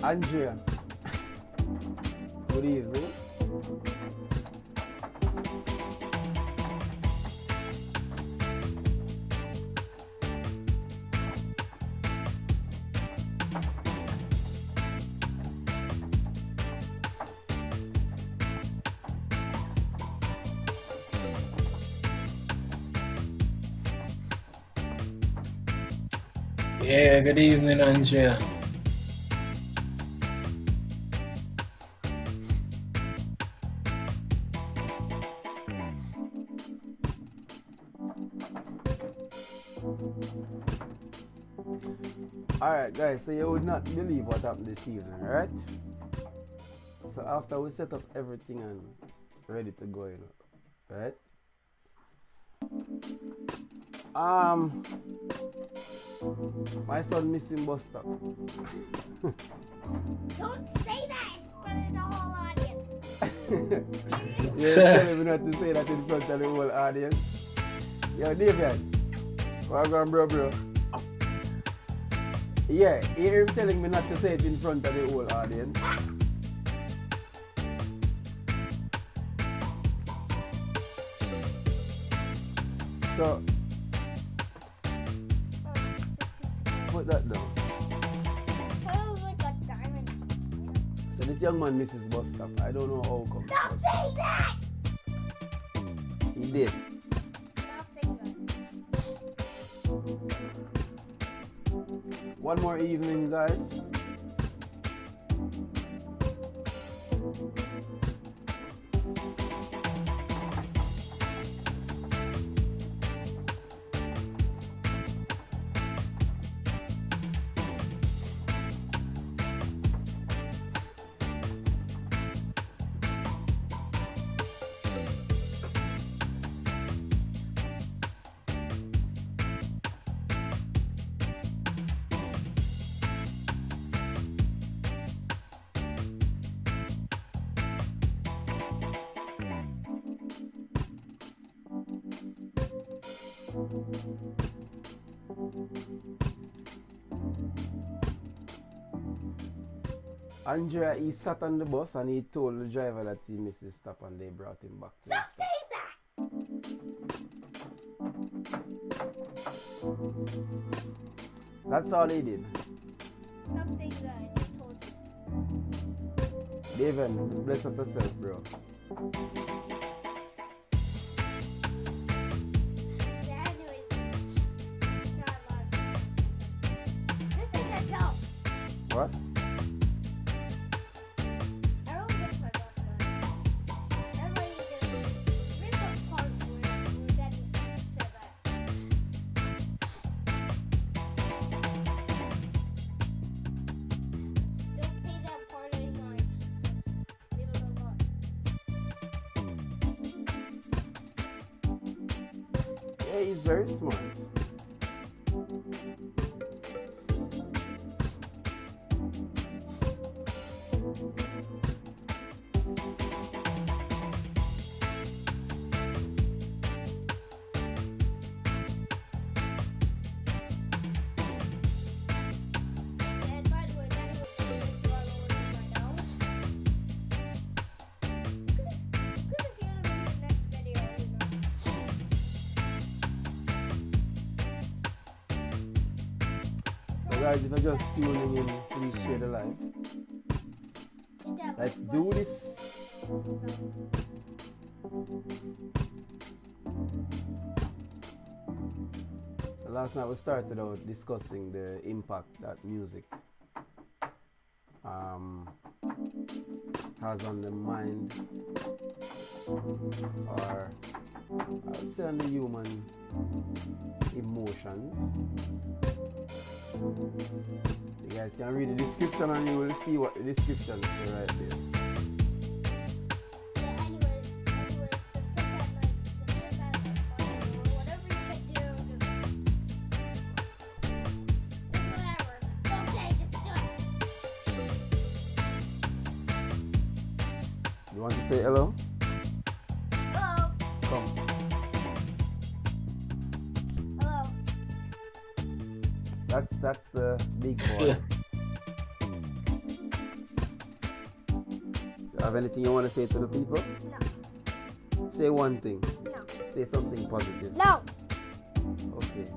Andrea, good evening. Yeah, good evening, Andrea. Alright guys, so you would not believe what happened this evening, right? So after we set up everything and ready to go, you know, right? My son missing bus stop. Don't say that in front of the whole audience. You're telling me not to say that in front of the whole audience. Yo, David, what's going on, bro? Yeah, you hear him telling me not to say it in front of the whole audience. So, put that down. Sounds like a diamond. So this young man misses bus stop. I don't know how come. Stop saying that! He did. Stop saying that. One more evening, guys. Andrea, he sat on the bus and he told the driver that he missed his stop and they brought him back. Stop saying that! That's all he did. Stop saying that, I just told you. David, bless up yourself, bro. Yeah, anyways. Not a lot of this is a joke. What? I don't miss my bus ride. Everybody just read the part where Daddy said that. Don't pay that part anymore. Just leave it alone. Yeah, he's very smart. And by the way, Daddy was saying this to our Lord right now. Could have given him the next video, you know. guys, if you're just tuning in, please share the live. Let's do this. So last night we started out discussing the impact that music has on the mind, or I would say on the human emotions. You guys can read the description and you will see what the description say right there. You want to say hello? Hello. Come. Hello. That's the big boy. Yeah. You have anything you want to say to the people? No. Say one thing. No. Say something positive. No. Okay.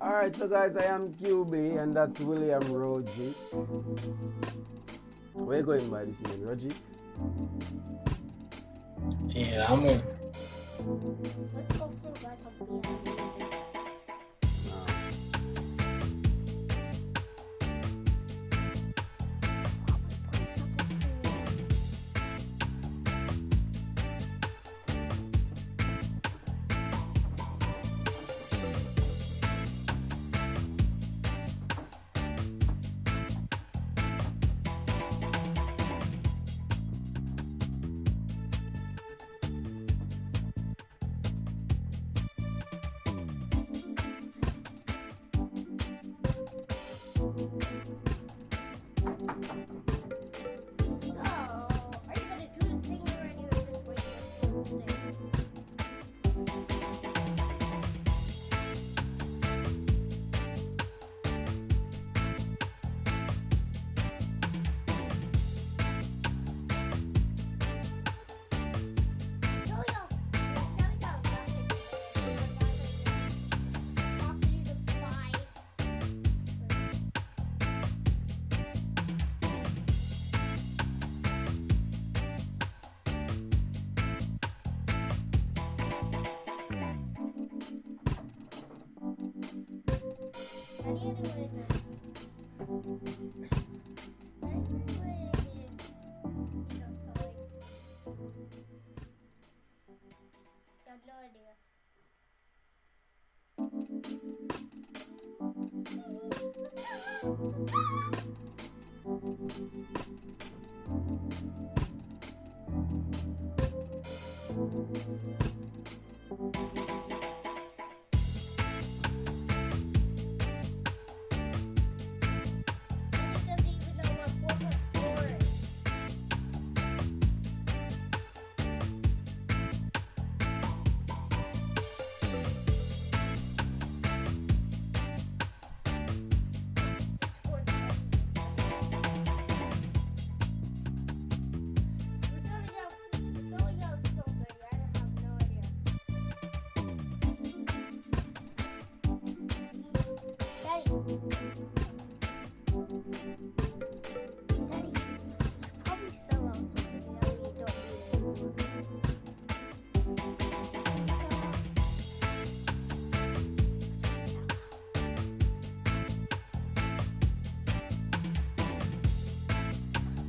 Alright, so guys, I am QB and that's William Roji. Where you going by this name, Roji? Yeah, I'm in. Let's go through that upbeat.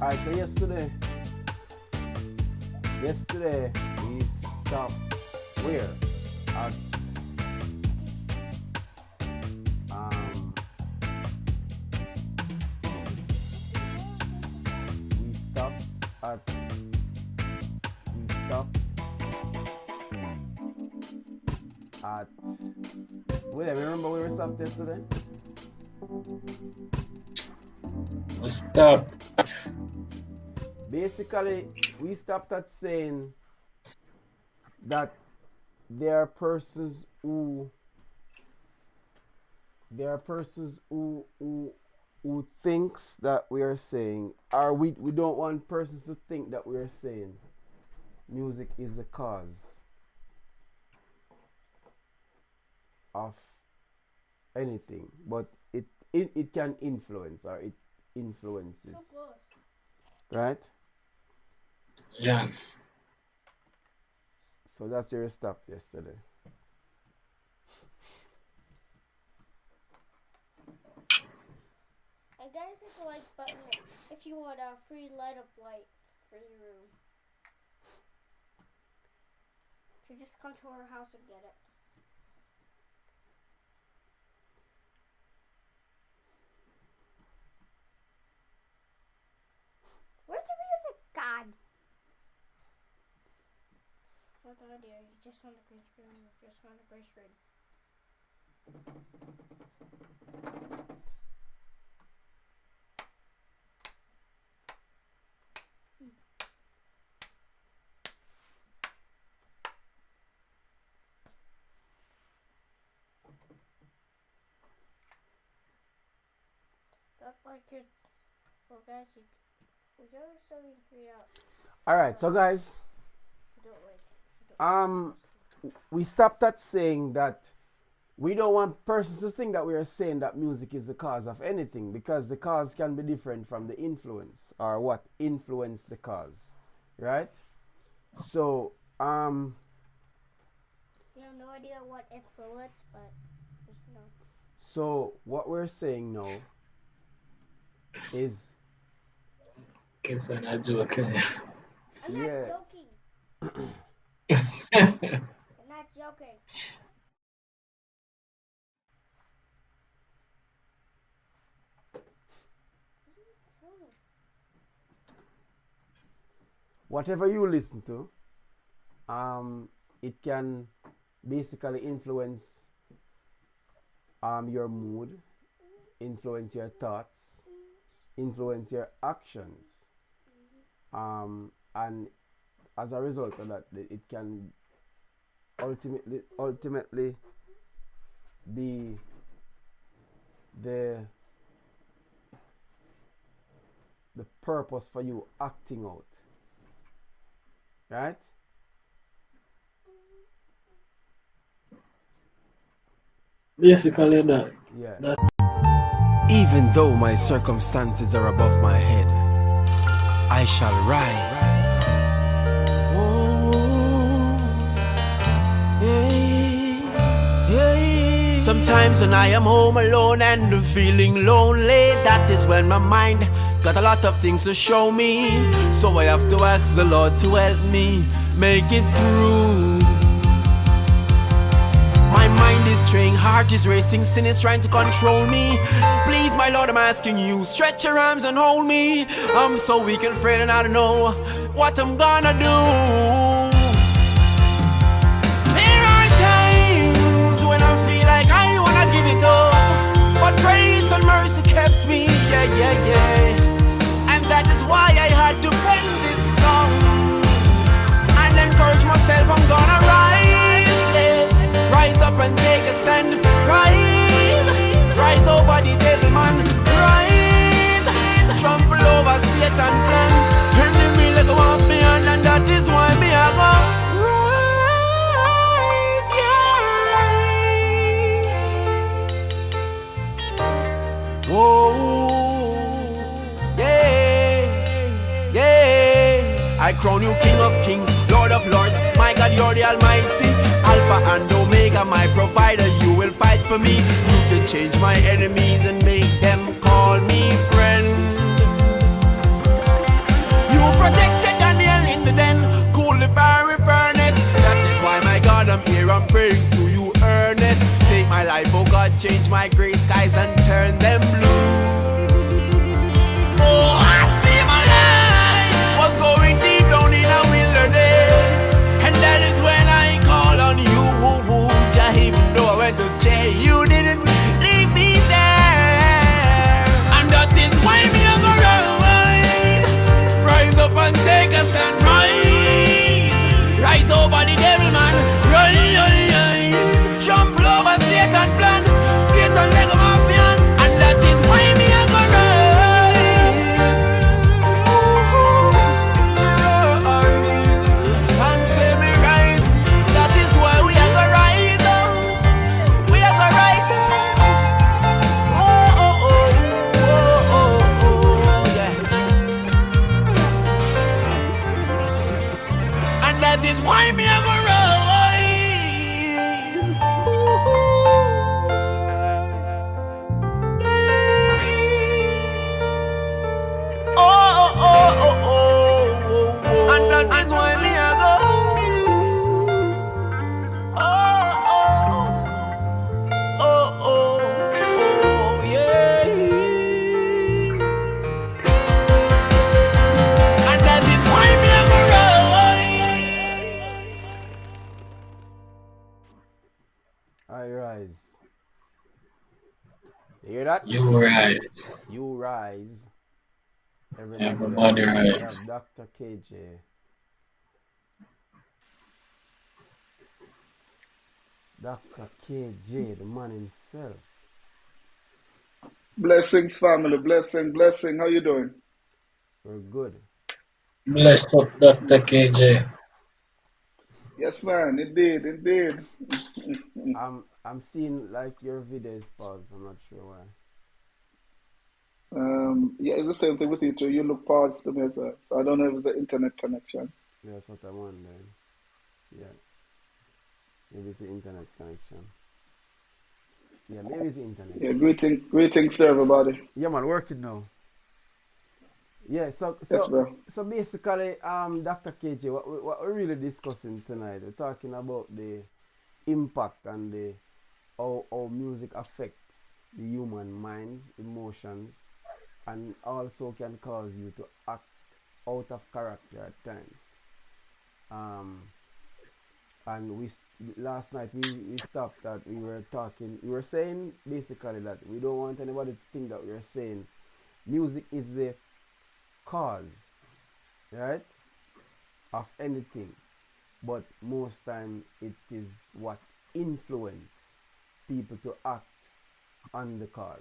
Alright, so yesterday we stopped where? At at we stop at wait, remember where we stopped yesterday? We stopped. Basically, we stopped at saying that there are persons who thinks that we are saying, or we don't want persons to think that we are saying music is the cause of anything, but it can influence, or it influences, So close. right? Yeah. So that's where we stopped yesterday. And guys, hit the like button if you want a free light up light for your room. So just come to our house and get it. Where's the music, God? What an idea, you just on the green screen, just on the green screen. That's like it. Well, guys, we don't something free out. All right, so guys, we stopped at saying that we don't want persons to think that we are saying that music is the cause of anything, because the cause can be different from the influence, or what influenced the cause, right? So we have no idea what influence, but just know. So what we're saying now is, Guess I'm not joking. I'm yeah. not joking. I'm not joking. Whatever you listen to, it can basically influence your mood, influence your thoughts, influence your actions, and as a result of that, it can ultimately be the purpose for you acting out, right? Basically that. Yeah. Even though my circumstances are above my head, I shall rise. Sometimes when I am home alone and feeling lonely, that is when my mind got a lot of things to show me. So I have to ask the Lord to help me make it through. My mind is straying, heart is racing, sin is trying to control me. Please, my Lord, I'm asking you, stretch your arms and hold me. I'm so weak and afraid and I don't know what I'm gonna do. There are times when I feel like I wanna give it up, but grace and mercy kept me, yeah. And that is why I had to pen this song and encourage myself, I'm gonna rise, yes. Rise up and take a stand. Rise over the devil man. Rise, trample over Satan plan. Enemy let go of me and that is why me I go rise, yeah. Whoa, yeah. I crown you King of Kings, Lord of Lords. My God, you're the Almighty. Alpha and Omega, my provider, you will fight for me. You can change my enemies and make them call me friend. You protected Daniel in the den, cool the fiery furnace. That is why, my God, I'm here, I'm praying to you earnest. Take my life, oh God, change my gray skies and turn them blue. Oh, I see my life was going that is why me ever rise. Oh, oh, oh, oh, oh, oh. And that is why me I go. Oh, oh, oh, oh, oh, yeah. And that is why me ever rise. I rise. You hear that? You rise. You rise. Everybody We rise. have Dr. KJ. Dr. KJ, the man himself. Blessings, family. Blessing. How you doing? We're good. Bless up, Dr. KJ. Yes, man. Indeed. I'm seeing like your video is paused. I'm not sure why. Yeah, it's the same thing with you too. You look paused to me, sir. So I don't know if it's an internet connection. That's what I'm wondering. Yeah. Maybe it's the internet connection. Yeah, maybe it's the internet. Yeah, greetings to everybody. Yeah, man, working now. Yeah, Yes, bro. so basically, Dr. KJ, what we're really discussing tonight, we're talking about the impact and the how music affects the human minds, emotions, and also can cause you to act out of character at times. And last night we stopped that we were saying basically that we don't want anybody to think that we are saying music is the cause, right, of anything, but most time it is what influence people to act on the cause.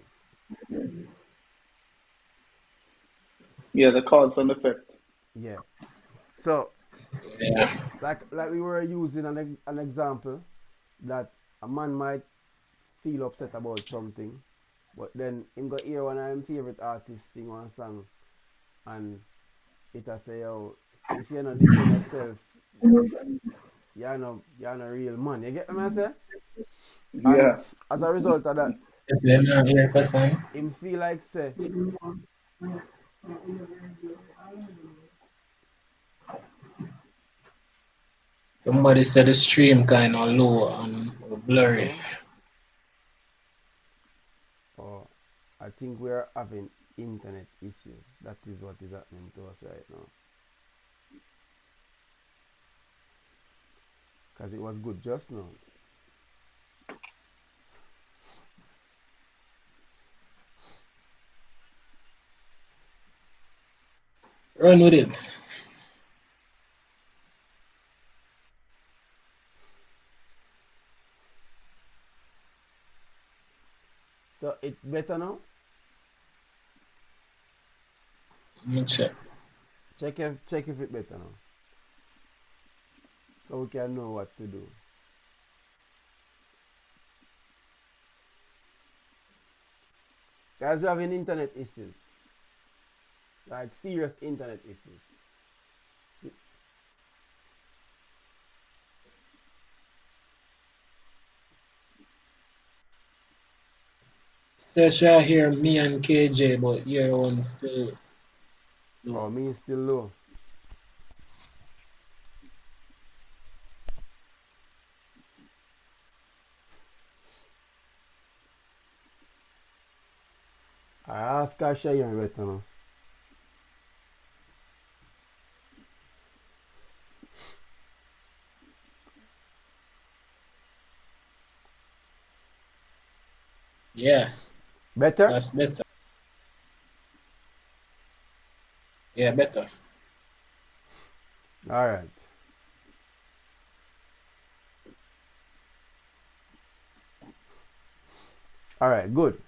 Yeah, the cause and effect. Yeah. So Yeah. like we were using an example that a man might feel upset about something, but then him go hear one of him favorite artists sing one song, and it a say, yo, if you're not defend yourself, you're not real man. You get what I say? And Yeah. as a result of that, Is there no here person? him feel like say, Somebody said the stream kind of low and blurry. oh, I think we're having internet issues. That is what is happening to us right now. Because it was good just now. Run with it. So it better now? Let me check. Check if it better now. So we can know what to do. Guys, we're having internet issues. Like serious internet issues. Says you hear me and KJ, but your one still low. Oh, me is still low. I ask her share you better now. Yeah, Better? that's better. Yeah, better. Alright. Alright, good.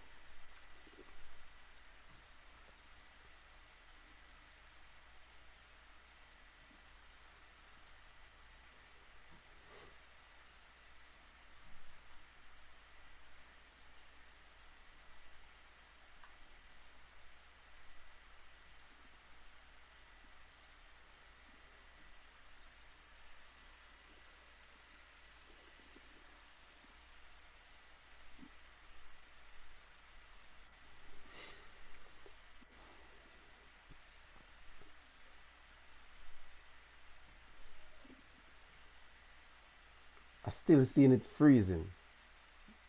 I still seen it freezing.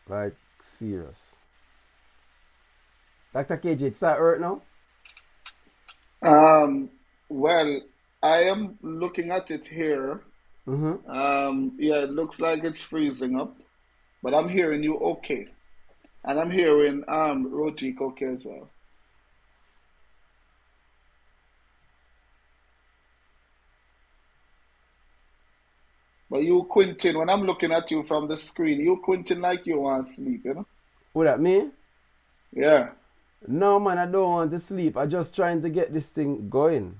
Like serious. Dr. KJ, it's that hurt now? Well, I am looking at it here. Mm-hmm. Yeah, it looks like it's freezing up, but I'm hearing you okay. And I'm hearing Rojik okay as well. But you, Quentin, when I'm looking at you from the screen, you, Quentin, like you want to sleep, you know? What that mean? Yeah. No man, I don't want to sleep. I just trying to get this thing going.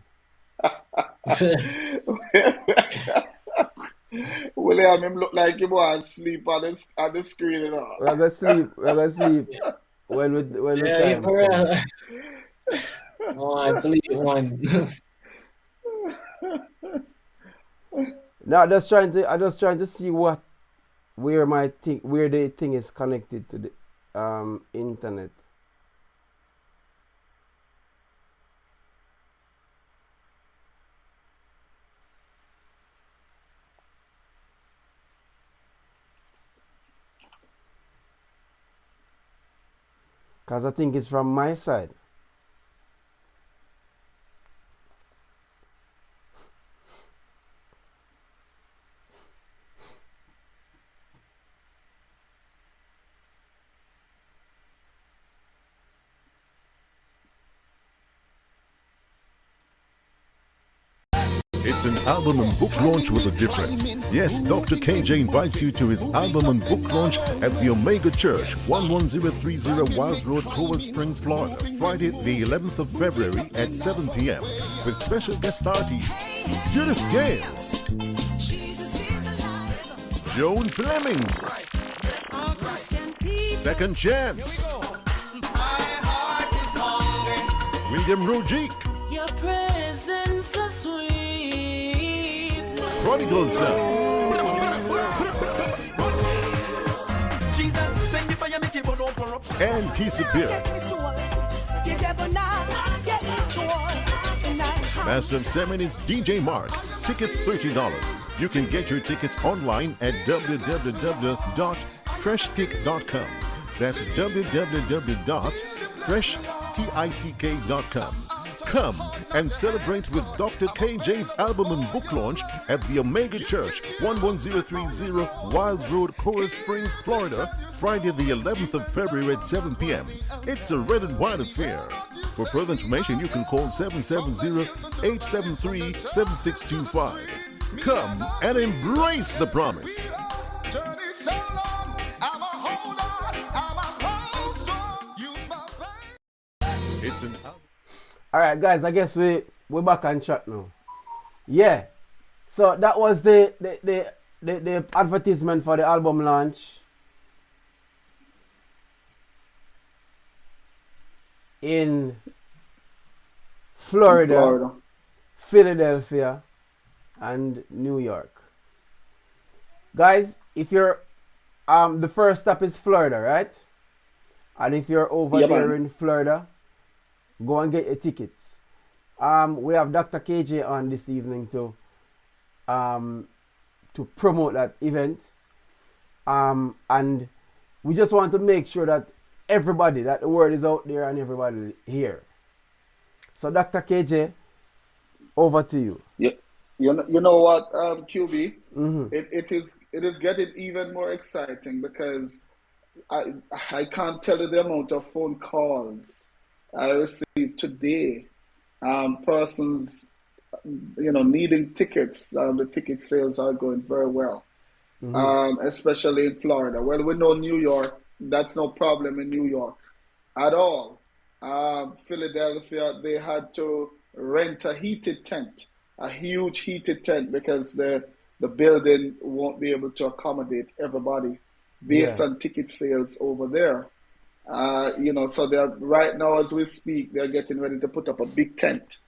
William, him look like he want to sleep on the screen, you know? We're gonna sleep. We're gonna sleep when the Yeah, time come. oh, it's lead one. No, I just trying to see where the thing is connected to the internet. Cause I think it's from my side. It's an album and book launch with a difference. Yes, Dr. KJ invites you to his album and book launch at the Omega Church, 11030 Wild Road, Coral Springs, Florida, Friday, the 11th of February at 7 p.m. with special guest artist Judith Gale, Joan Fleming, Second Chance, William Rojik, Your presence is sweet. Prodigal Son, Jesus, send me fire, make it burn up corruption. and Keith Appear. Master of Ceremonies DJ Mark. Tickets $30. You can get your tickets online at www.freshtick.com. That's www.freshtick.com. Come and celebrate with Dr. KJ's album and book launch at the Omega Church, 11030 Wilds Road, Coral Springs, Florida, Friday the 11th of February at 7 p.m. It's a red and white affair. For further information, you can call 770-873-7625. Come and embrace the promise. It's an album. All right, guys. I guess we're back on track now. Yeah. So that was the advertisement for the album launch in Florida, Philadelphia, and New York. Guys, if you're the first stop is Florida, right? And if you're over Yeah, there man. in Florida, go and get your tickets. We have Dr. KJ on this evening to promote that event. And we just want to make sure that that the word is out there and everybody here. So Dr. KJ, over to you. Yeah, you know what, QB? Mm-hmm. It is getting even more exciting because I can't tell you the amount of phone calls I received today. Persons, needing tickets. The ticket sales are going very well, especially in Florida. Well, we know New York. That's no problem in New York at all. Philadelphia, they had to rent a heated tent, a huge heated tent, because the building won't be able to accommodate everybody based on ticket sales over there. So they're right now as we speak, they're getting ready to put up a big tent.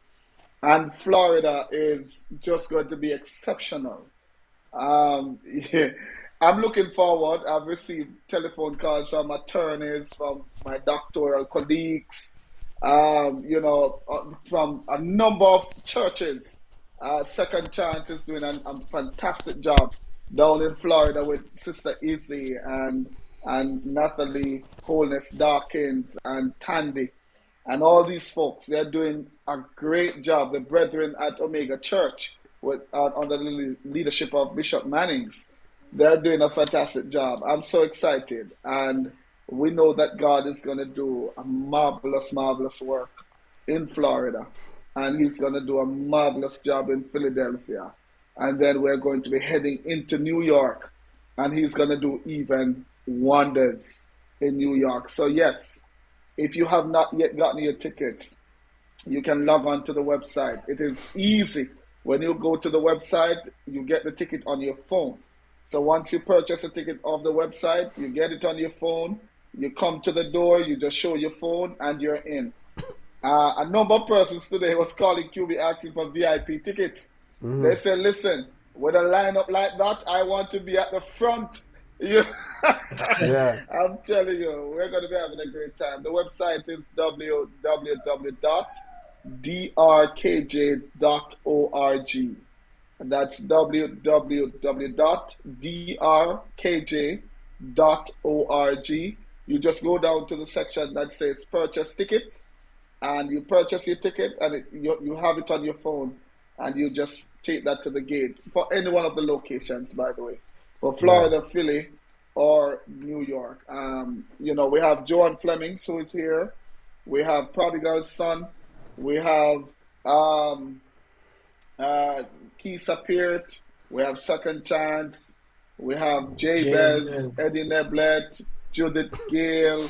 And Florida is just going to be exceptional. Yeah, I'm looking forward. I've received telephone calls from attorneys, from my doctoral colleagues, from a number of churches. Second Chance is doing a fantastic job down in Florida with Sister Izzy and Natalie Holness Dawkins and Tandy and all these folks. They're doing a great job. The brethren at Omega Church, with under the leadership of Bishop Mannings, they're doing a fantastic job. I'm so excited, and we know that God is going to do a marvelous, marvelous work in Florida, and He's going to do a marvelous job in Philadelphia, and then we're going to be heading into New York, and He's going to do even wonders in New York. So yes, if you have not yet gotten your tickets, you can log on to the website. It is easy. When you go to the website, you get the ticket on your phone. So once you purchase a ticket off the website, you get it on your phone, you come to the door, you just show your phone, and you're in. A number of persons today was calling QB asking for VIP tickets. They said, listen, with a lineup like that, I want to be at the front. Yeah. I'm telling you, we're going to be having a great time. The website is www.drkj.org. And that's www.drkj.org. You just go down to the section that says purchase tickets, and you purchase your ticket, and you have it on your phone, and you just take that to the gate for any one of the locations, by the way, for Florida, Philly, or New York. We have Joan Flemings, who is here. We have Prodigal's Son. We have Keisa Peart. We have Second Chance. We have Jabez, Eddie Neblett, Judith Gale.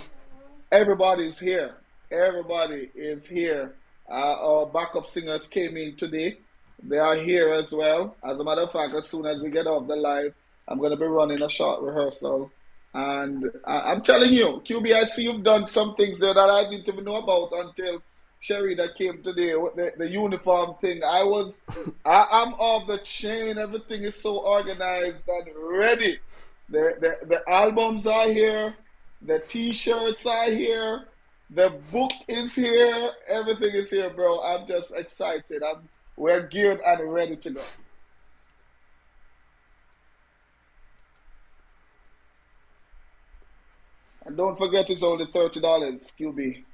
Everybody's here. Everybody is here. Our backup singers came in today. They are here as well. As a matter of fact, as soon as we get off the live, I'm going to be running a short rehearsal. And I'm telling you, QB, I see you've done some things there that I didn't even know about until Sherry that came today with the uniform thing. I'm off the chain. Everything is so organized and ready. The albums are here. The T-shirts are here. The book is here. Everything is here, bro. I'm just excited. We're geared and ready to go. And don't forget, it's only $30, QB.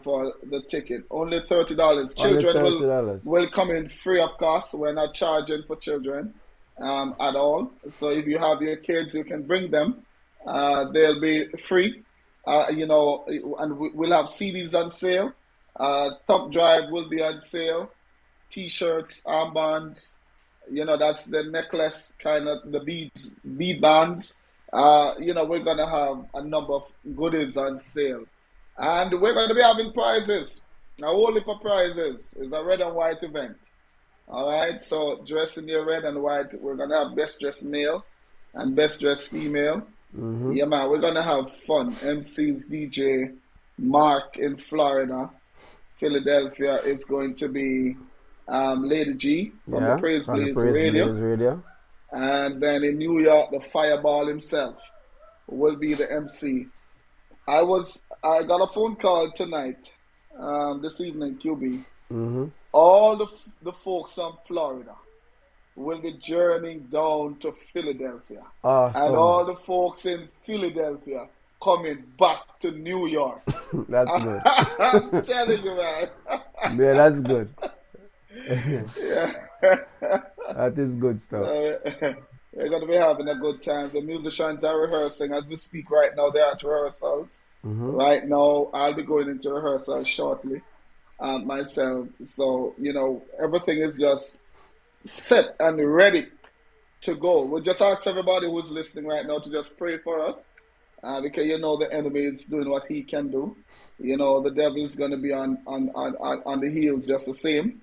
For the ticket. Only $30. Children will come in free of cost. We're not charging for children at all. So if you have your kids, you can bring them. They'll be free. And we'll have CDs on sale. Thumb drive will be on sale. T-shirts, armbands. That's the necklace, kind of the bead bands. We're going to have a number of goodies on sale. And we're going to be having prizes. A whole heap of prizes. It's a red and white event. All right, so dress in your red and white. We're going to have best dressed male and best dressed female. Yeah, man, we're going to have fun. MCs, DJ Mark in Florida. Philadelphia is going to be Lady G from the Praise Blaze Radio. And then in New York, the Fireball himself will be the MC. I got a phone call tonight, this evening, QB. All the folks from Florida will be journeying down to Philadelphia. And all the folks in Philadelphia coming back to New York. That's good. I'm telling you, man. Yeah, that's good. That is good stuff. We're going to be having a good time. The musicians are rehearsing as we speak right now. They're at rehearsals. Right now, I'll be going into rehearsal shortly myself. So, everything is just set and ready to go. We'll just ask everybody who's listening right now to just pray for us because the enemy is doing what he can do. The devil is going to be on the heels just the same.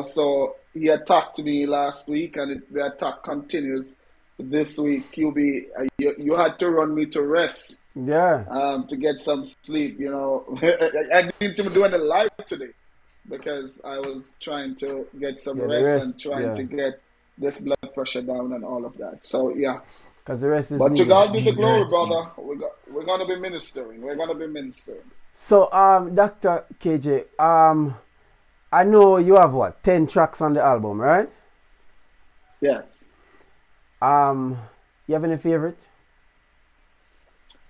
So he attacked me last week, and the attack continues this week. QB, you had to run me to rest. To get some sleep. I didn't even do any live today because I was trying to get some rest and trying to get this blood pressure down and all of that. So because the rest is. But to God be the glory, brother. We're gonna be ministering. We're gonna be ministering. So, Dr. KJ, I know you have 10 tracks on the album, right? Yes. You have any favorite?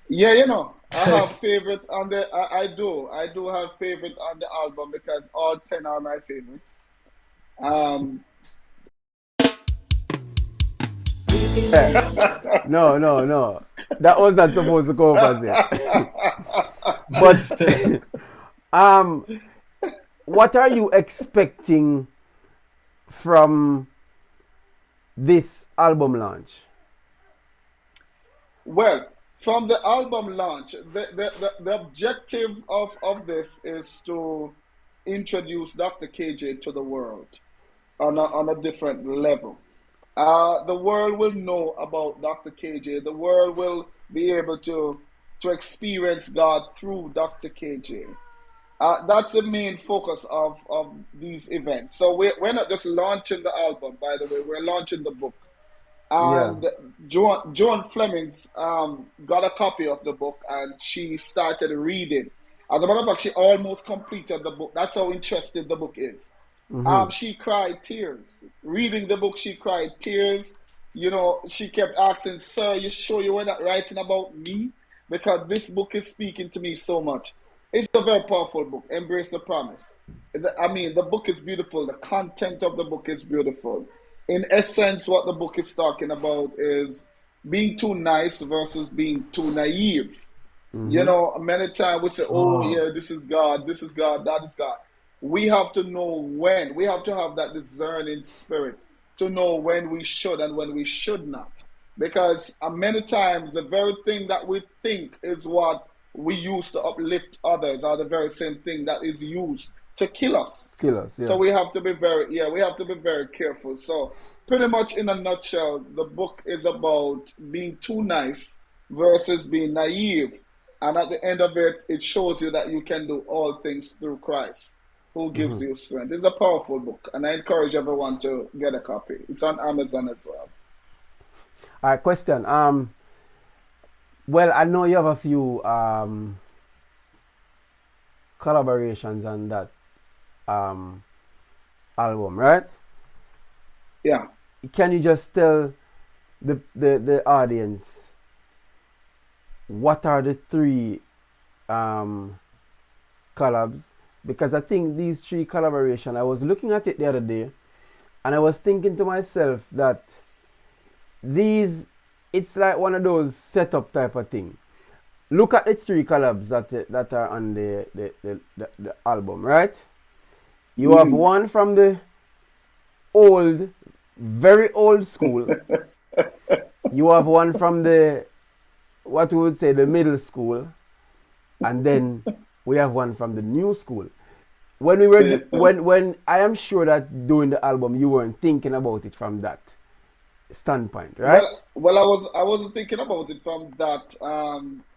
Yeah, you know, I have favorite on the. I do have favorite on the album because all 10 are my favorite. Um, No, no, no. That was not supposed to go up as it. But um, what are you expecting from this album launch? Well, from the album launch, the objective of this is to introduce Dr. KJ to the world on a different level. The world will know about Dr. KJ. The world will be able to experience God through Dr. KJ. That's the main focus of these events. So we're not just launching the album, by the way, we're launching the book. Yeah. And Joan Flemings got a copy of the book and she started reading. As a matter of fact, she almost completed the book. That's how interested the book is. She cried tears. Reading the book, she cried tears. You know, she kept asking, "Sir, you sure you were not writing about me? Because this book is speaking to me so much." It's a very powerful book, Embrace the Promise. I mean, the book is beautiful. The content of the book is beautiful. In essence, what the book is talking about is being too nice versus being too naive. You know, many times we say, "Oh, yeah, this is God, that is God." We have to know when. We have to have that discerning spirit to know when we should and when we should not. Because many times the very thing that we think is what we use to uplift others are the very same thing that is used to kill us. Kill us, yeah. So we have to be very careful. So pretty much in a nutshell, the book is about being too nice versus being naive. And at the end of it, it shows you that you can do all things through Christ, who gives you strength. It's a powerful book, and I encourage everyone to get a copy. It's on Amazon as well. All right, question. Well, I know you have a few collaborations on that album, right? Yeah. Can you just tell the audience what are the three collabs? Because I think these three collaboration, I was looking at it the other day and I was thinking to myself that it's like one of those setup type of thing. Look at the three collabs that are on the album, right? You have one from the very old school. You have one from what we would say the middle school, and then we have one from the new school. When we were when I am sure that doing the album you weren't thinking about it from that standpoint, right? Well, I wasn't thinking about it from that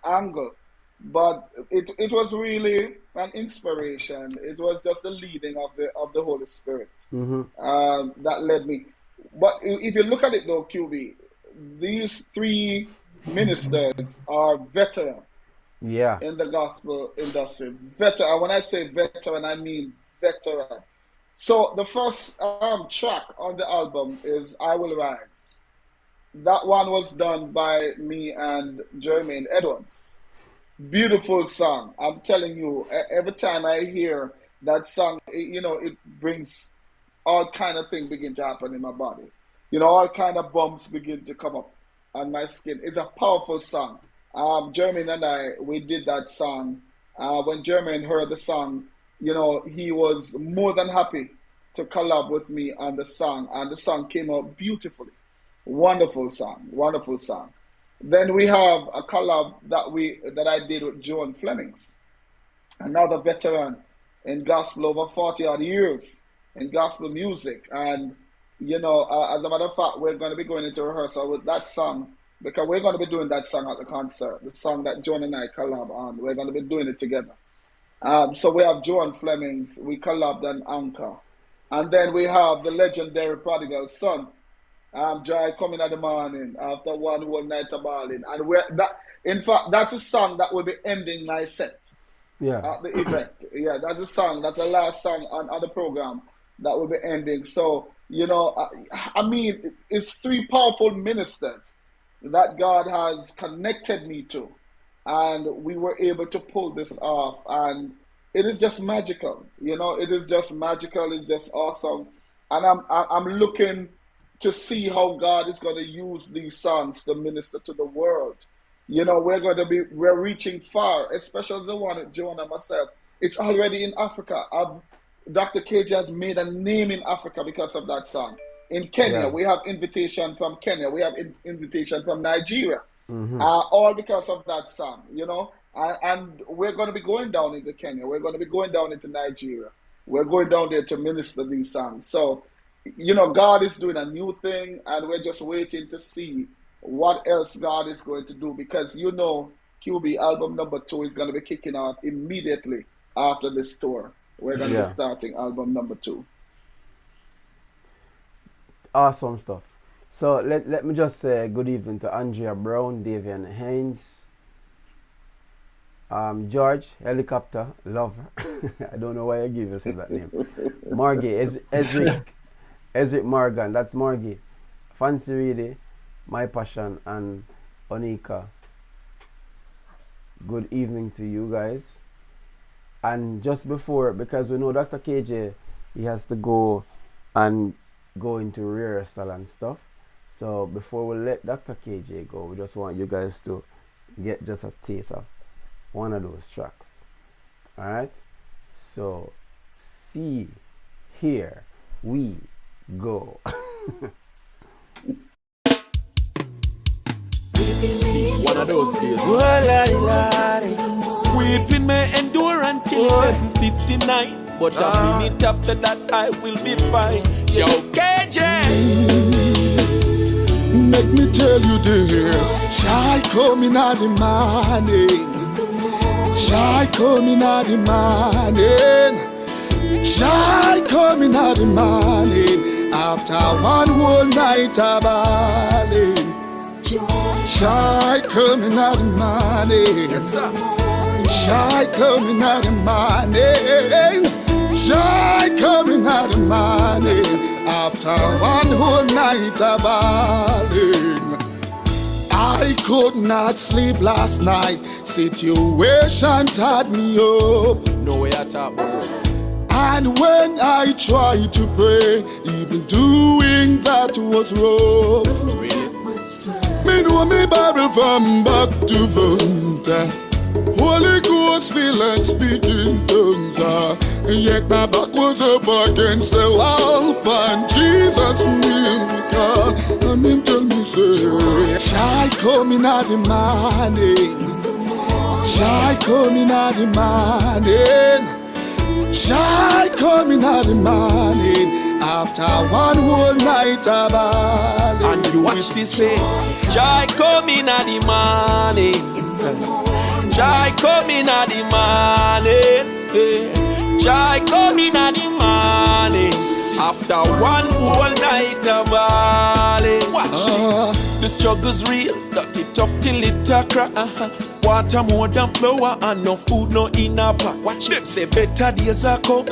angle, but it was really an inspiration. It was just the leading of the Holy Spirit that led me. But if you look at it though, QB, these three ministers are veteran in the gospel industry. Veteran. When I say veteran, I mean veteran. So the first track on the album is "I Will Rise." That one was done by me and Jermaine Edwards. Beautiful song. I'm telling you, every time I hear that song, it brings all kind of things begin to happen in my body. All kind of bumps begin to come up on my skin. It's a powerful song. Jermaine and I, we did that song. When Jermaine heard the song, he was more than happy to collab with me on the song, and the song came out beautifully. Wonderful song, wonderful song. Then we have a collab that I did with Joan Flemings, another veteran in gospel, over 40 odd years in gospel music. And as a matter of fact, we're going to be going into rehearsal with that song because we're going to be doing that song at the concert, the song that Joan and I collab on. We're going to be doing it together. So we have Joan Flemings, we collabed on Anchor. And then we have the legendary Prodigal Son, Joy Coming at the Morning, after one whole night of balling. And in fact, that's a song that will be ending my set at the event. Yeah, that's a song, that's the last song on the program that will be ending. So You know, I mean, it's three powerful ministers that God has connected me to, and we were able to pull this off, and it is just magical. You know, it is just magical. It's just awesome, and I'm looking to see how God is going to use these songs to minister to the world. You know, we're reaching far, especially the one with Joan and myself. It's already in Africa. Dr. KJ has made a name in Africa because of that song. In Kenya, Yeah. we have invitation from Kenya. We have invitation from Nigeria. Mm-hmm. All because of that song, you know. And we're going to be going down into Kenya. We're going to be going down into Nigeria. We're going down there to minister these songs. So, you know, God is doing a new thing, and we're just waiting to see what else God is going to do, because, you know, QB album number 2 is going to be kicking off immediately after this tour. We're going to be Yeah. starting album number 2. Awesome stuff. So let me just say good evening to Andrea Brown, Davian Haynes, George Helicopter Lover. I don't know why I give yourself that name. Margie, Ezric Morgan, that's Margie. Fancy Reedy, My Passion, and Onika. Good evening to you guys. And just before, because we know Dr. KJ, he has to go into rehearsal and stuff. So before we let Dr. KJ go, we just want you guys to get just a taste of one of those tracks. Alright? So see, here we go. See, one of those days. Weeping may endure until 59, but a minute after that I will be fine. Yo, KJ! Make me tell you this. Chai coming out the morning. Chai coming out the morning. Chai coming out the morning. After one whole night of balling. Chai coming out the morning. Chai coming out the morning. Chai coming out the morning. After one whole night of balling. I could not sleep last night. Situations had me up. No way at all. And when I tried to pray, even doing that was rough. Me know me Bible from back to front. Holy Ghost feel like speaking tongues. Yet my back was up against the wall. And Jesus name me call. And him tell me say, Chai coming out the morning. Chai coming out the morning. Chai coming out the morning. After one whole night of balling. And you will see say, Chai coming at the morning. Chai coming at the morning. Chai coming at the morning. After one whole night of balling. Watch the struggle's real, not it tough till it a crack. Water more than flour and no food no in a pack. Watch them say better days are come.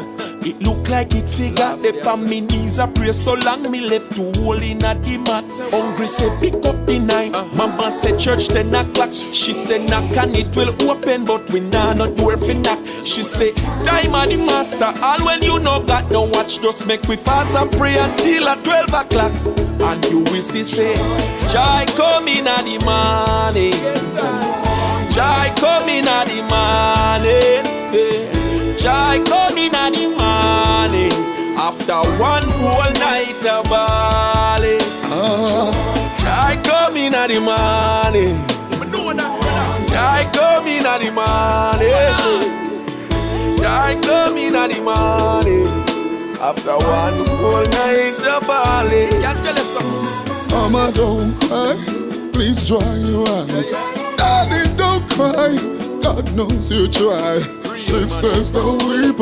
It look like it figure. They on me knees a pray so long me left to hole in a the mat. Hungry say pick up the 9. Mama said church 10 o'clock. She said knock and it will open, but we nah not door for knock. She say time of the master. All when you know God don't watch, just make we fast and pray until at 12 o'clock. And you will see say Chai coming at the morning. Chai coming at the morning. Chai coming at the morning. After one whole night of balling. Chai coming at the morning. Chai coming at the morning. Chai coming at the morning. After one whole night of balling. Can't tell us something. Mama, don't cry. Please dry your eyes. Daddy, don't cry. God knows you try. Sisters, don't weep.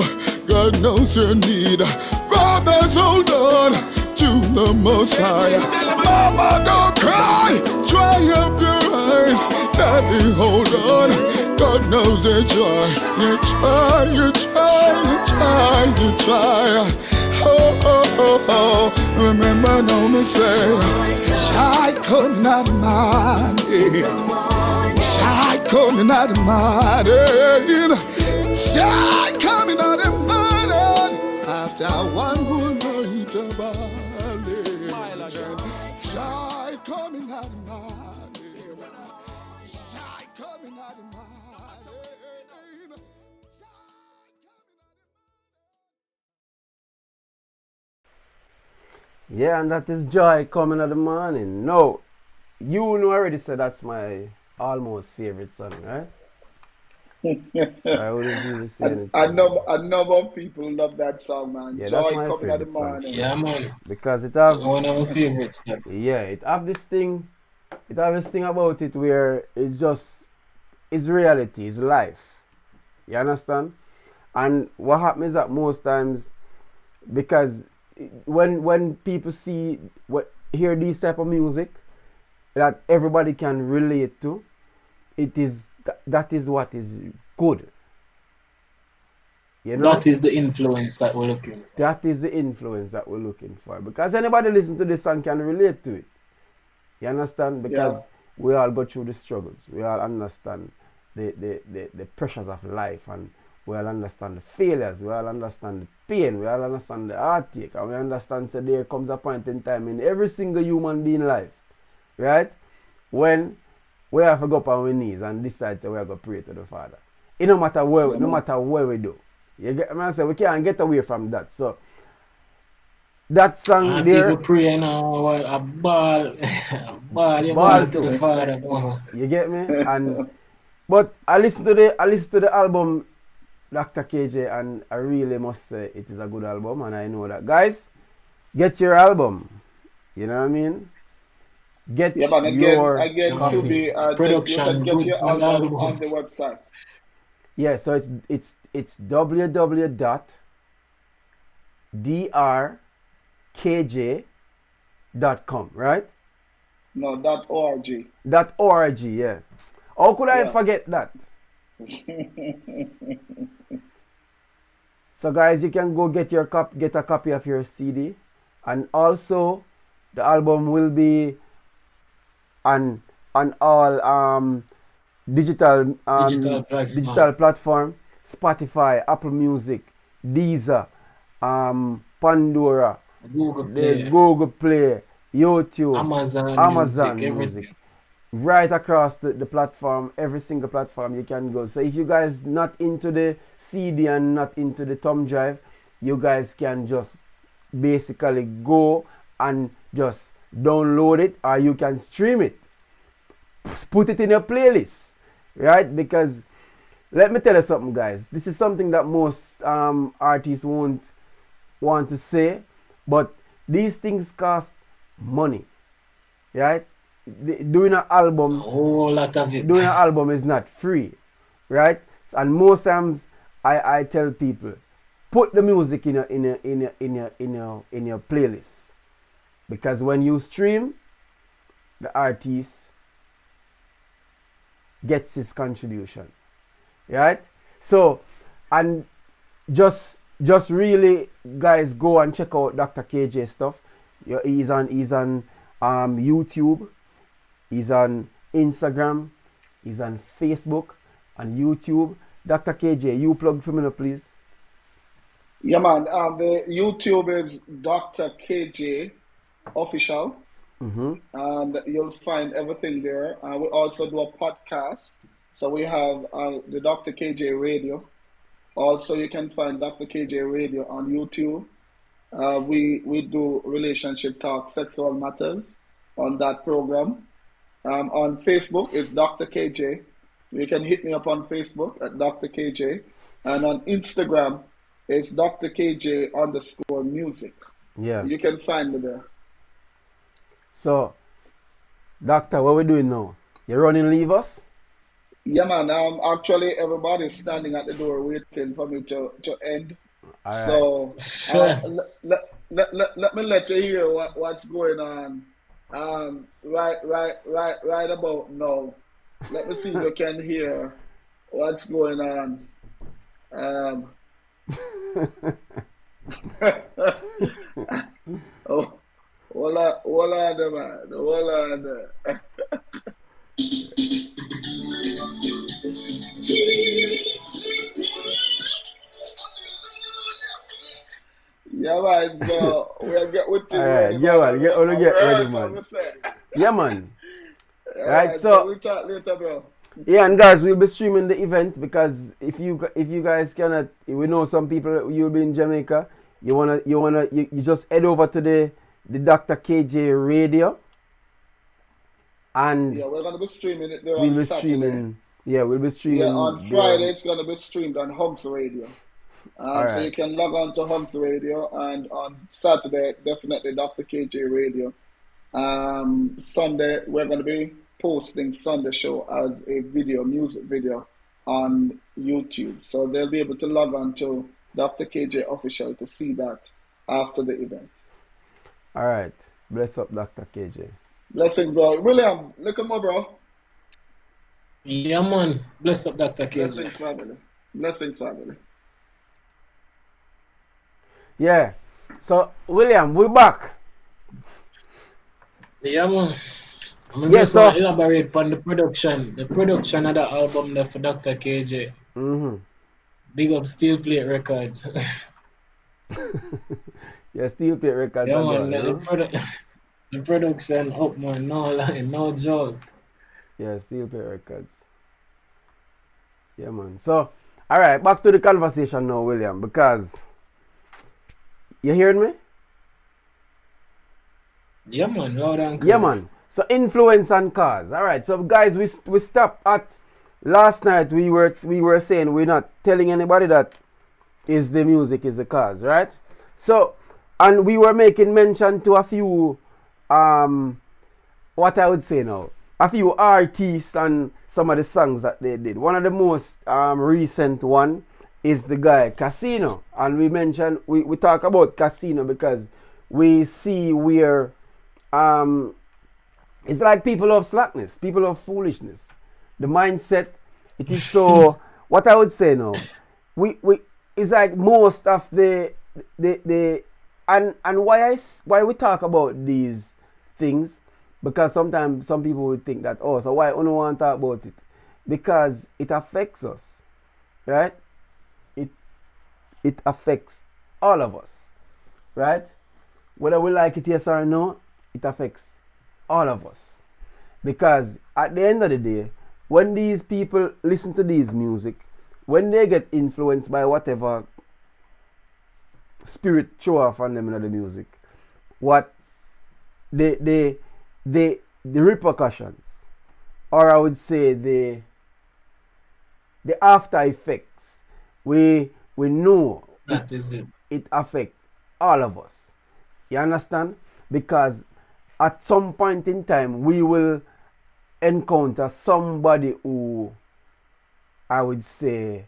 God knows your need. Brothers, hold on to the Most High. Mama, don't cry. Dry up your eyes. Daddy, hold on. God knows you try. You try, you try, you try, you try. Oh, oh, oh, oh. Remember now me say, joy coming out of morning, joy coming out of morning, joy coming out of morning. After one whole night of balling, joy coming out of morning, joy coming out of morning. Yeah, and that is joy coming in the morning. No, you know already said that's my almost favorite song, right? So I wouldn't really say anything. A number of people love that song, man. Yeah, that's Joy my coming out the favorite song morning. still. Yeah, man. Because it have One of my favorites. That. yeah, it have this thing about it where it's reality, it's life. You understand? And what happens is that most times, because when people hear these type of music that everybody can relate to, that is what is good. You know? That is the influence that we're looking for. That is the influence that we're looking for. Because anybody listen to this song can relate to it. You understand? Because we all go through the struggles. We all understand the pressures of life, and we all understand the failures. We all understand the pain. We all understand the heartache. And we understand that there comes a point in time in every single human being life, right? When we have to go up on our knees and decide that we are going to pray to the Father. It no matter what we do. You get me? I say we can't get away from that. So that song I there. take a prayer now, a ball, you ball to the Father. You get me? And but I listen to the album Dr. KJ, and I really must say it is a good album, and I know that. Guys, get your album. You know what I mean? Get your copy. Production. You can get your album on the website. Yeah, so it's www.drkj.com, right? No, .org. .org, yeah. How could I forget that? So guys, you can go get a copy of your CD, and also the album will be on all digital platform, Spotify, Apple Music, Deezer, Pandora, Google Play, YouTube, Amazon Music. Right across the platform, every single platform you can go. So if you guys not into the CD and not into the thumb drive, you guys can just basically go and just download it, or you can stream it. Put it in your playlist, right? Because let me tell you something, guys. This is something that most artists won't want to say, but these things cost money, right? Doing an album, a whole lot of it. Doing an album is not free, right? And most times I tell people, put the music in your playlist, because when you stream, the artist gets his contribution, right? So, and just really, guys, go and check out Dr. KJ stuff. He's on YouTube, he's on Instagram, he's on Facebook, and YouTube. Dr. KJ, you plug for me now, please. Yeah, man. The YouTube is Dr. KJ Official. And you'll find everything there. We also do a podcast. So we have the Dr. KJ Radio. Also, you can find Dr. KJ Radio on YouTube. We do relationship talk, sexual matters on that program. On Facebook, it's Dr. KJ. You can hit me up on Facebook at Dr. KJ. And on Instagram, it's Dr. KJ _music. Yeah. You can find me there. So, Doctor, what we doing now? You running leave us? Yeah, man. Actually, everybody's standing at the door waiting for me to end. All so, let me let you hear what's going on. Right about now. Let me see if you can hear what's going on. whole of them, man. The whole of them. Yeah, man. So we'll get with it ready, Alright, yeah, man. Get on get ready, Rehearse, man. I say. Yeah, man. All Right, right, so we'll talk later, bro. yeah, and guys, we'll be streaming the event because if you guys cannot, we know some people you'll be in Jamaica. You just head over to the Dr. KJ radio, and Yeah, we're gonna be streaming it there we'll on be Saturday. streaming. Yeah, we'll be streaming. Yeah, on there. Friday it's gonna be streamed on Humps Radio. So Alright. you can log on to Humps Radio, and on Saturday definitely Dr. KJ Radio. Sunday we're gonna be posting Sunday show as a video, music video on YouTube. So they'll be able to log on to Dr. KJ Official to see that after the event. Alright. Bless up, Dr. KJ. Blessings, bro. William, look at my bro. Yeah, man. Bless up, Dr. KJ. Blessings, family. Blessings, family. Yeah. So William, we're back. Yeah, man. I'm Yeah, just so- want to elaborate on the production of the album there for Dr. KJ. Mm-hmm. Big up Steele Plate Records. Yeah, Steel Plate Records. Yeah, and all, man. you know? The production up, man. No lie, no joke. Yeah, Steel Plate Records. Yeah, man. So, alright, back to the conversation now, William, because you hearing me? Yeah, man. Loud and Yeah, clear. man. So influence and cause. All right. So guys, we stopped at last night. We were saying we're not telling anybody that is the music is the cause, right? So, and we were making mention to a few what I would say now, a few artists and some of the songs that they did. One of the most recent one is the guy Casino, and we mentioned we talk about Casino because we see where it's like people of slackness, people of foolishness. The mindset, it is so. What I would say now, we it's like most of the and why we talk about these things, because sometimes some people would think that, oh, so why I don't want to talk about it, because it affects us, right? It affects all of us, right? Whether we like it yes or no, it affects all of us. Because at the end of the day, when these people listen to these music, when they get influenced by whatever spirit show off on them in the music, what the repercussions, or I would say the after effects, we know That is it. it affects all of us. You understand? Because at some point in time, we will encounter somebody who, I would say,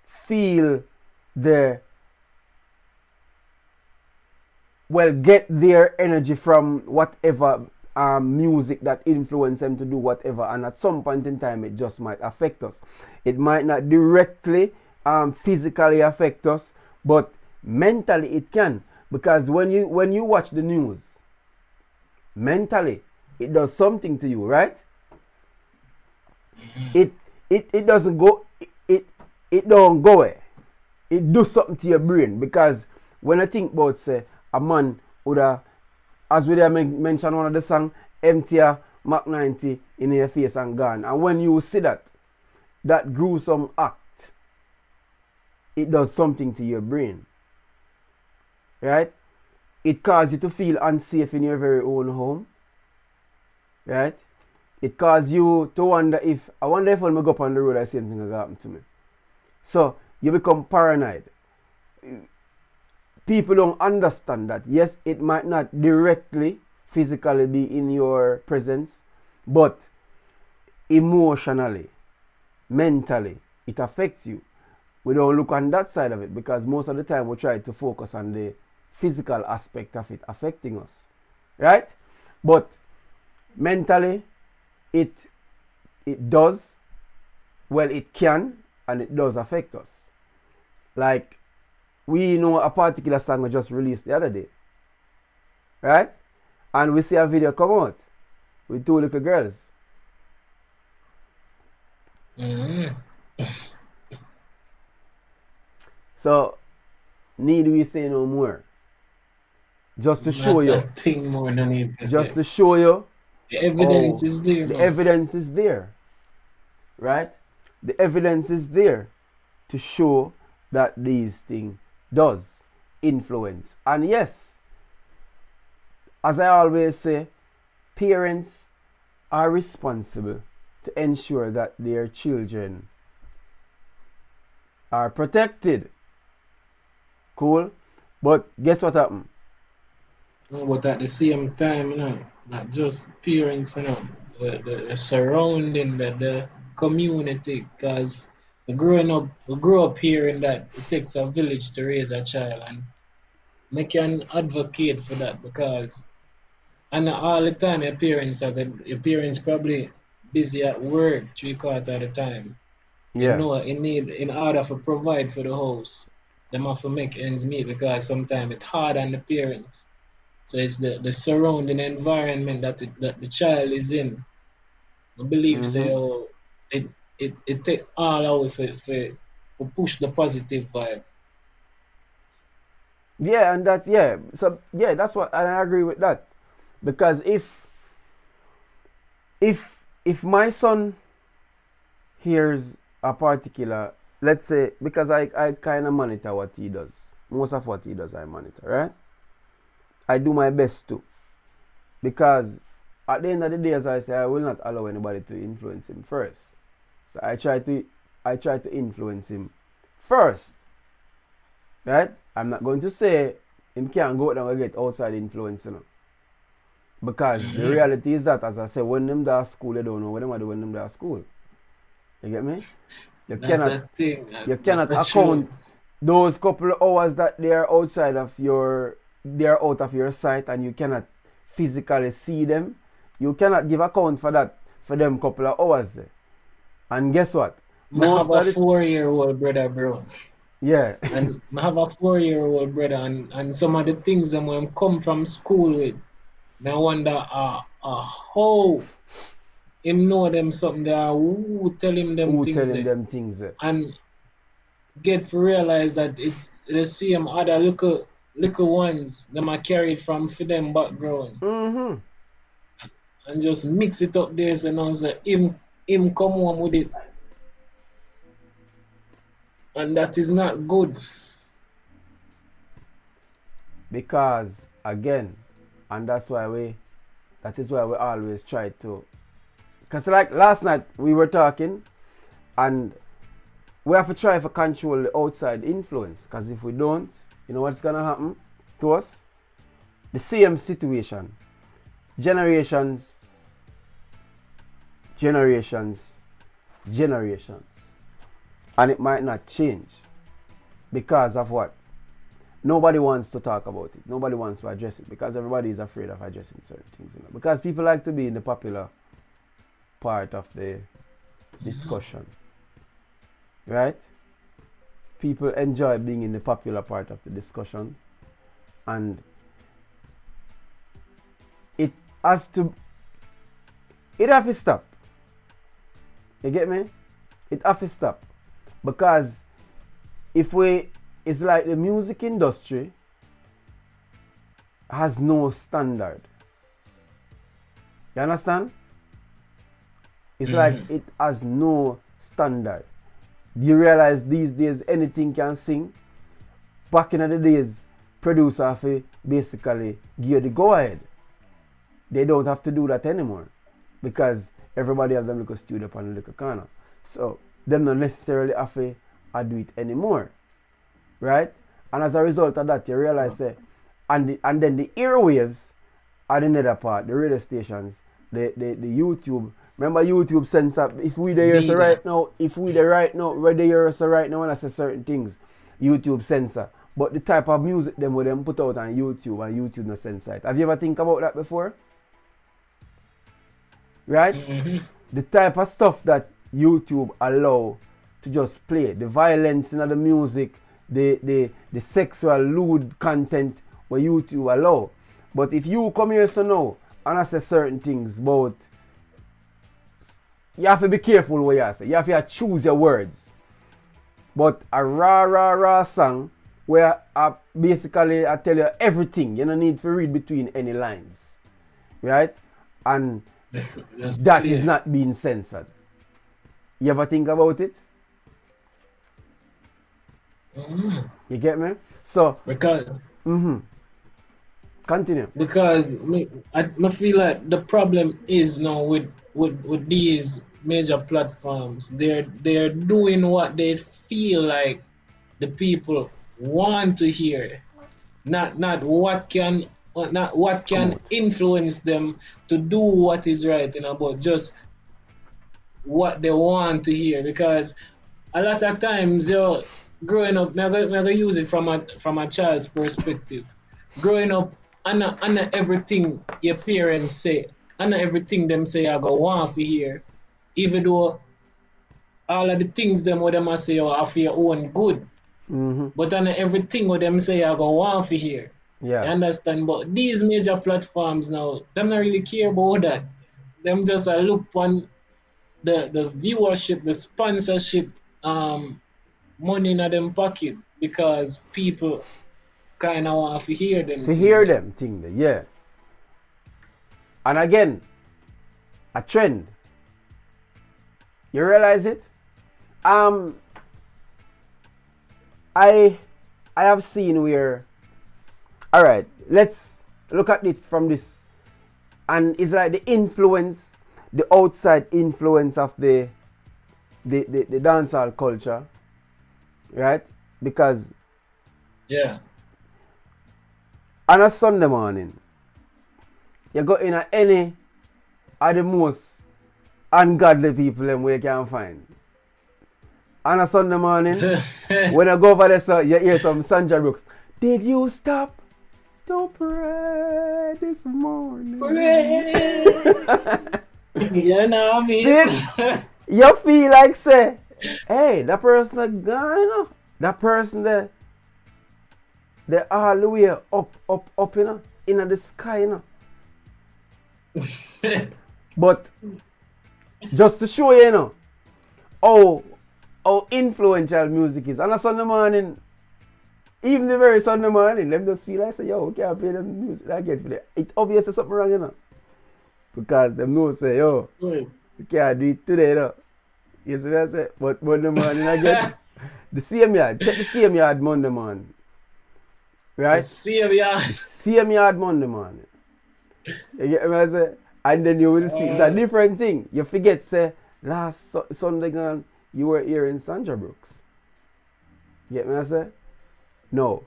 feel get their energy from whatever music that influence them to do whatever, and at some point in time, it just might affect us. It might not directly, physically affect us, but mentally it can. Because when you watch the news, mentally it does something to you, right? It doesn't go, it don't go away. It do something to your brain, because when I think about, say, a man would have, as we mentioned one of the song, empty a Mach 90 in your face and gone, and when you see that gruesome act, it does something to your brain. Right? It causes you to feel unsafe in your very own home. Right? It causes you to wonder if when I go up on the road, the same thing has happened to me. So you become paranoid. People don't understand that. Yes, it might not directly, physically be in your presence, but emotionally, mentally, it affects you. We don't look on that side of it, because most of the time we try to focus on the physical aspect of it affecting us, right? But mentally, it does, well, it can, and it does affect us. Like, we know a particular song we just released the other day, right? and we see a video come out with 2 little girls. So, need we say no more? Just to show you. Thing more than it Just to show you. the evidence is there. The evidence is there. Right? The evidence is there to show that these things does influence. And yes, as I always say, parents are responsible to ensure that their children are protected. Cool? But guess what happened? But at the same time, not just parents, the surrounding, the community, because we grew up hearing that it takes a village to raise a child, and I can advocate for that because, and all the time your parents probably busy at work 3/4 of the time. Yeah. In order to provide for the house, them have to make ends meet because sometimes it's hard on the parents. So it's the surrounding environment that the child is in. I believe it take all out for push the positive vibe. Yeah, and that's So that's what, and I agree with that. Because if my son hears a particular, let's say, because I kind of monitor what he does. Most of what he does I monitor, right? I do my best to. Because at the end of the day, as I say, I will not allow anybody to influence him first. So I try to influence him first. Right? I'm not going to say him can't go out and get outside influence, Because the reality is that, as I say, when them there at school, they don't know what them do when them there at school. You get me? You cannot account those couple of hours that they are outside of they're out of your sight, and you cannot physically see them. You cannot give account for that for them couple of hours there. And guess what? I have a 4-year-old brother, bro. Yeah. And I have a 4-year-old brother, and some of the things that when come from school with, I wonder how him know them something there, who tell him them things. And get to realize that it's the same other little ones them are carried from for them background. And just mix it up there, so now say him come home with it. And that is not good. Because again, and that is why we always try to, because like last night we were talking, and we have to try to control the outside influence, because if we don't, you know what's gonna happen to us? The same situation. Generations. And it might not change. Because of what? Nobody wants to talk about it. Nobody wants to address it, because everybody is afraid of addressing certain things. Because people like to be in the popular part of the discussion. Right? People enjoy being in the popular part of the discussion. And it has to stop. You get me? It has to stop. Because it's like the music industry has no standard. You understand? It's like it has no standard. Do you realize these days anything can sing? Back in the days, producer have to basically give you the go ahead. They don't have to do that anymore, because everybody have them little studio up on the little corner. So them not necessarily have to do it anymore. Right? And as a result of that, you realize and then the airwaves are the other part, the radio stations, the YouTube. Remember YouTube censor, if we there right now, where they hear us right now, when I say certain things, YouTube censor. But the type of music them with them put out on YouTube, and YouTube no censor it. Have you ever think about that before? Right? The type of stuff that YouTube allow to just play, the violence in the music, the sexual lewd content where YouTube allow. But if you come here so now and I say certain things about, you have to be careful what you say. You have to choose your words. But a raw song where basically I tell you everything. You don't need to read between any lines. Right? And that clear. is not being censored. You ever think about it? You get me? So Because continue. because I feel like the problem is now with these major platforms. They're doing what they feel like the people want to hear, not what can Come out. influence them to do what is right, but just what they want to hear. Because a lot of times, growing up, I'm gonna use it from a child's perspective. Growing up, and not everything your parents say, and not everything them say I go want to hear, even though all of the things them what them a say are for your own good. But not everything what them say I go want to hear. You Yeah. understand? But these major platforms now, them not really care about that. Them just look on the viewership, the sponsorship, money in them pocket because people kind of want to hear them. To hear them thing there, yeah. And again, a trend. You realize it? I have seen where, all right, let's look at it from this, and it's like the influence, the outside influence of the dancehall culture, right? Because Yeah. on a Sunday morning, you go in any of the most ungodly people them where you can find. On a Sunday morning, when I go over there, so you hear some Sandra Brooks. Did you stop? Don't pray this morning. Pray. You know what I mean? See? You feel like say, hey, that person is gone, you know? That person there, they're all the way up, you know, in the sky, you know. But just to show you, you know, how influential music is. On a Sunday morning, even the very Sunday morning, them just feel like say, yo, we can't play the music I get for that. It obviously something wrong, you know. Because them know say, yo, we can't do it today, you know. You see what I say? But Monday morning again, the same yard, check the same yard Monday morning. Right? See ya. Same yard Monday morning. You get what I say? And then you will see, it's a different thing. You forget, say, last Sunday gone, you were here in Sandra Brooks. You get what I say? No.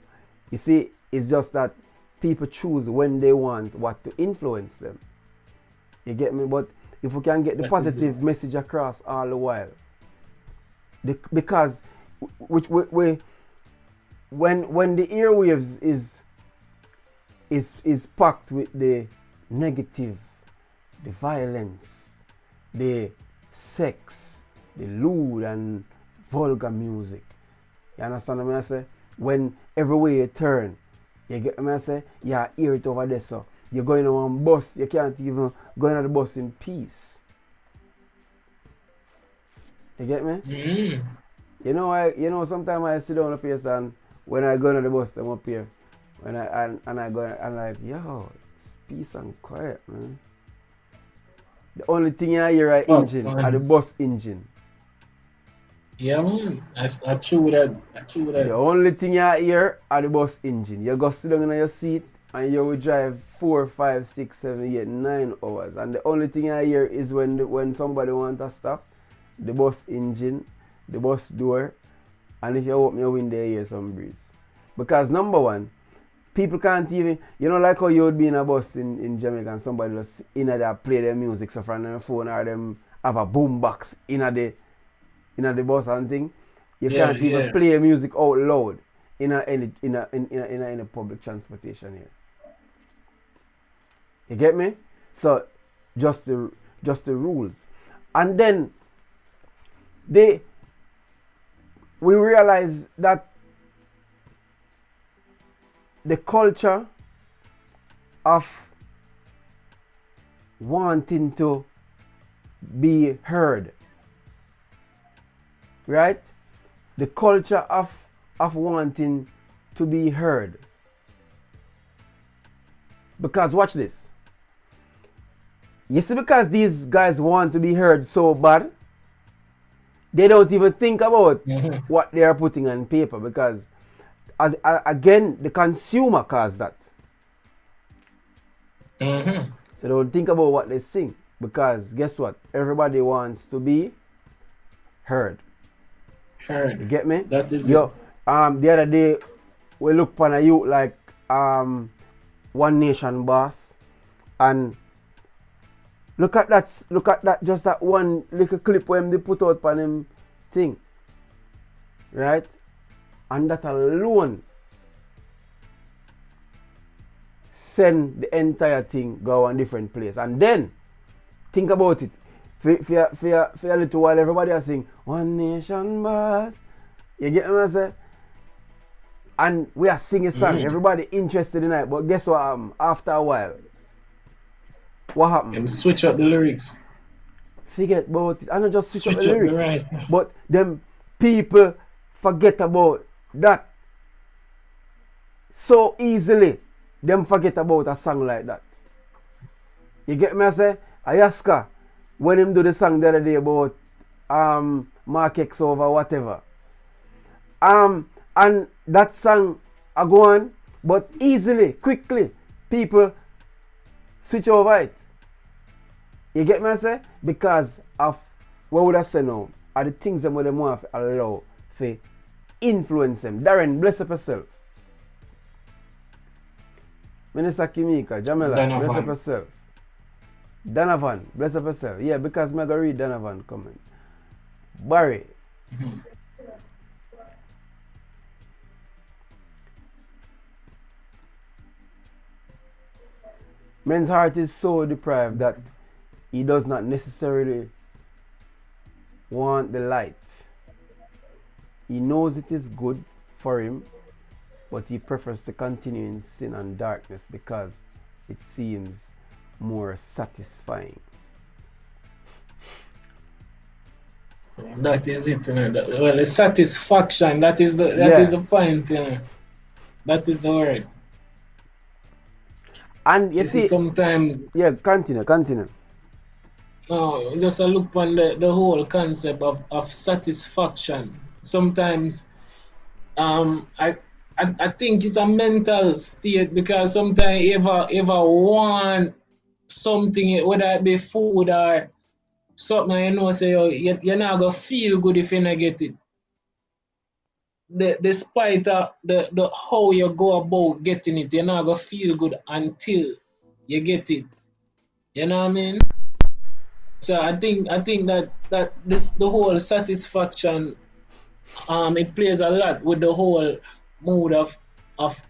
You see, it's just that people choose when they want what to influence them. You get me? But if we can get the positive message across all the while, because when the airwaves is packed with the negative, the violence, the sex, the lewd and vulgar music, you understand what I say? When everywhere you turn, you get what I say? You hear it over there, so you're going on one bus, you can't even go on the bus in peace. You get me? Mm. You know, sometimes I sit down up here and when I go on the bus, I'm up here. When I go, I'm like, yo, it's peace and quiet, man. The only thing I hear is engine, are the bus engine. Yeah, man. I chew that. The only thing I hear are the bus engine. You go sit down in your seat and you will drive 4, 5, 6, 7, 8, 9 hours. And the only thing I hear is when somebody wants to stop, the bus engine, the bus door, and if you open your window, you hear some breeze. Because number one, people can't even, like how you would be in a bus in Jamaica and somebody just in there play their music so from their phone or them have a boom box in the bus and thing. You can't even play music out loud in a public transportation here. You get me? So just the rules. And then we realize that the culture of wanting to be heard, right? The culture of wanting to be heard. Because watch this. You see, because these guys want to be heard so bad, they don't even think about what they are putting on paper, because again, the consumer caused that. So they don't think about what they sing, because guess what? Everybody wants to be heard. Heard. You get me? That is Yo, the other day we look upon a youth like One Nation Boss, and look at that, just that one little clip when they put out on him thing, right? And that alone send the entire thing go a different place. And then think about it. For a little while, everybody is saying One Nation Boss. You get what I say? And we are singing a song. Everybody interested in it. But guess what? After a while, what happened? Them switch up the lyrics. Forget about it. I not just switch up the the lyrics, right. but them people forget about that so easily. Them forget about a song like that. You get me? I say Ayaska, when him do the song the other day about Mark X over whatever, and that song I go on, but easily, quickly, people switch over it. You get me? I say, because of what would I say now? Are the things that them want to allow to influence them. Darren, bless up yourself. Minister Kimika, Jamila, Donovan. bless up yourself. Donovan, bless up yourself. Yeah, because I'm going to read Donovan comment. Barry. Man's heart is so deprived that he does not necessarily want the light. He knows it is good for him, but he prefers to continue in sin and darkness because it seems more satisfying. That is it, you know. Well, the satisfaction, that is the point, you know. That is the word. And you See, see, sometimes, yeah, continue. no, just a look on the whole concept of satisfaction. Sometimes, I think it's a mental state, because sometimes you ever want something, whether it be food or something, you know, say you're not gonna feel good if you not get it. Despite the how you go about getting it, you're not gonna feel good until you get it. You know what I mean? So I think that the whole satisfaction, it plays a lot with the whole mood of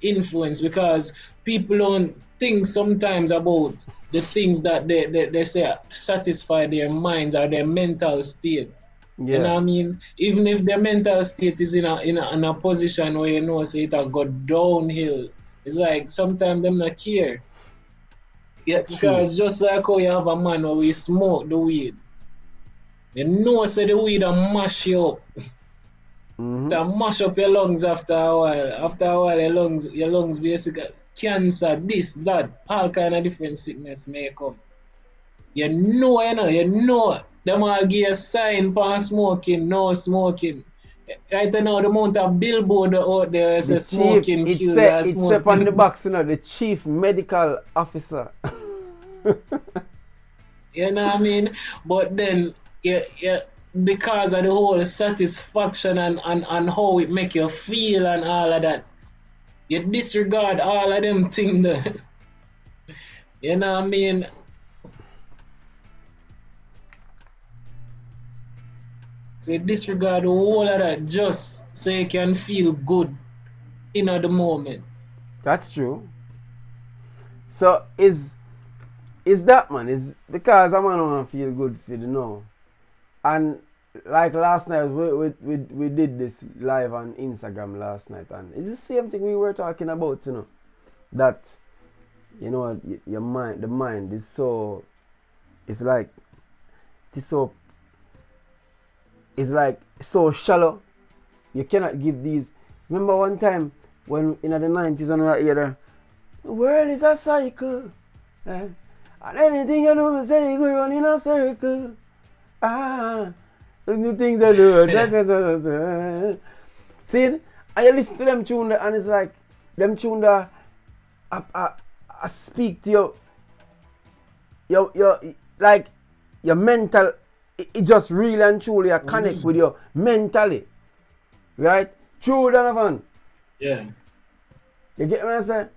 influence, because people don't think sometimes about the things that they say satisfy their minds or their mental state. Yeah. You know what I mean? Even if their mental state is in a position where you know say it will go downhill, it's like sometimes them not care. Yeah, because just like how you have a man where we smoke the weed, you know say the weed will mash you up. To mash up your lungs after a while. After a while your lungs basically cancer, this, that, all kind of different sickness may come. You know. Them all give you a sign for smoking, no smoking. Right now, the amount of billboard out there is a smoking kills or it's smoking. up on the box, you know, the chief medical officer. You know what I mean? But then, because of the whole satisfaction and how it make you feel and all of that, you disregard all of them things there. You know what I mean? So you disregard the whole of that just so you can feel good in the moment. That's true. So is that, man? Is because I'm gonna feel good for the know. And like last night, we did this live on Instagram last night, and it's the same thing we were talking about, you know, that You know, your mind, the mind is so, it's like, it's so, it's like so shallow. You cannot give these. Remember one time when in the 90s and that era, the world is a cycle. And anything you do, say you go run in a circle. Ah, the new things I do. See, and you listen to them tune and it's like, them tune that I speak to your like your mental, it just really and truly I connect with you mentally. Right? True, Donovan. Yeah. You get what I say?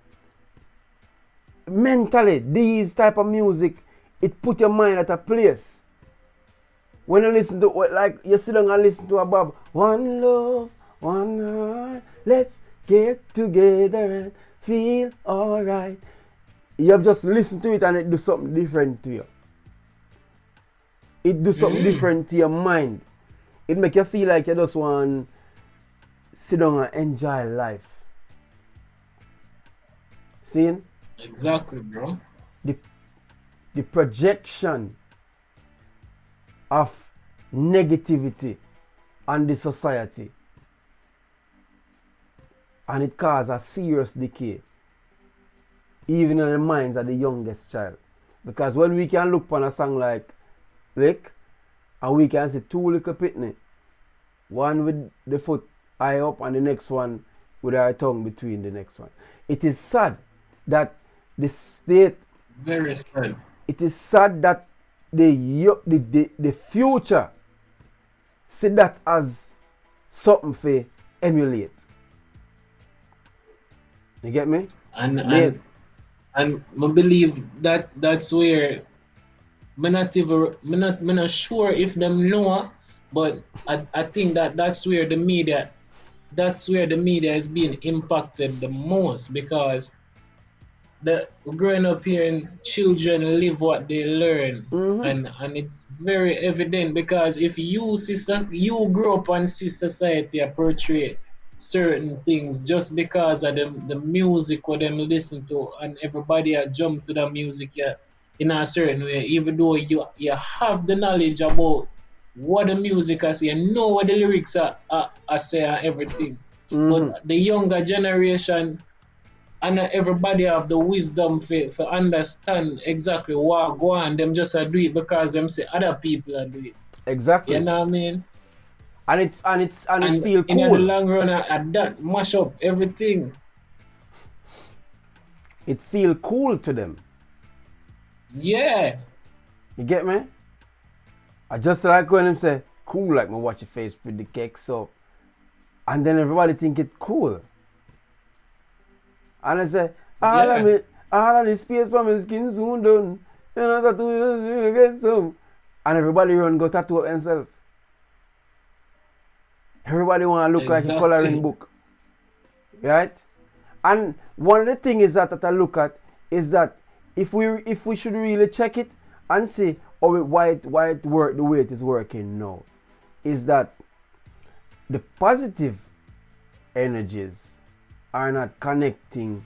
Mentally, these type of music, it put your mind at a place. When you listen to, like, you sit down and listen to a Bob, one love, one heart, let's get together and feel alright. You have just listened to it and it do something different to you. It do something different to your mind. It make you feel like you just want to sit down and enjoy life. Seeing? Exactly, bro. The projection of negativity on the society, and it causes a serious decay even in the minds of the youngest child. Because when we can look upon a song like Lick and we can see two little pitney, one with the foot high up and the next one with our tongue between the next one, it is sad that the state, very sad. It is sad that the future see that as something for emulate. You get me? And I believe that that's where me not sure if them know, but I think that's where the media is being impacted the most, because the growing up here and children live what they learn, and it's very evident, because if you grow up and see society portray certain things just because of the music what them listen to, and everybody jump to the music in a certain way, even though you have the knowledge about what the music I say, you know what the lyrics are say and everything. But the younger generation, and everybody have the wisdom for understand exactly what go on. Them just do it because them say other people are doing it. Exactly. You know what I mean? And it feel in the cool. long run, that mash up everything. It feel cool to them. Yeah. You get me? I just like when them say cool, like me watch your face with the cake so, and then everybody think it cool. And I say, all of the space for my skin soon done. You know, tattoo get some. And everybody run go tattoo up themselves. Everybody want to look like a coloring book. Right? And one of the things is that I look at is that if we should really check it and see why it work the way it is working now, is that the positive energies are not connecting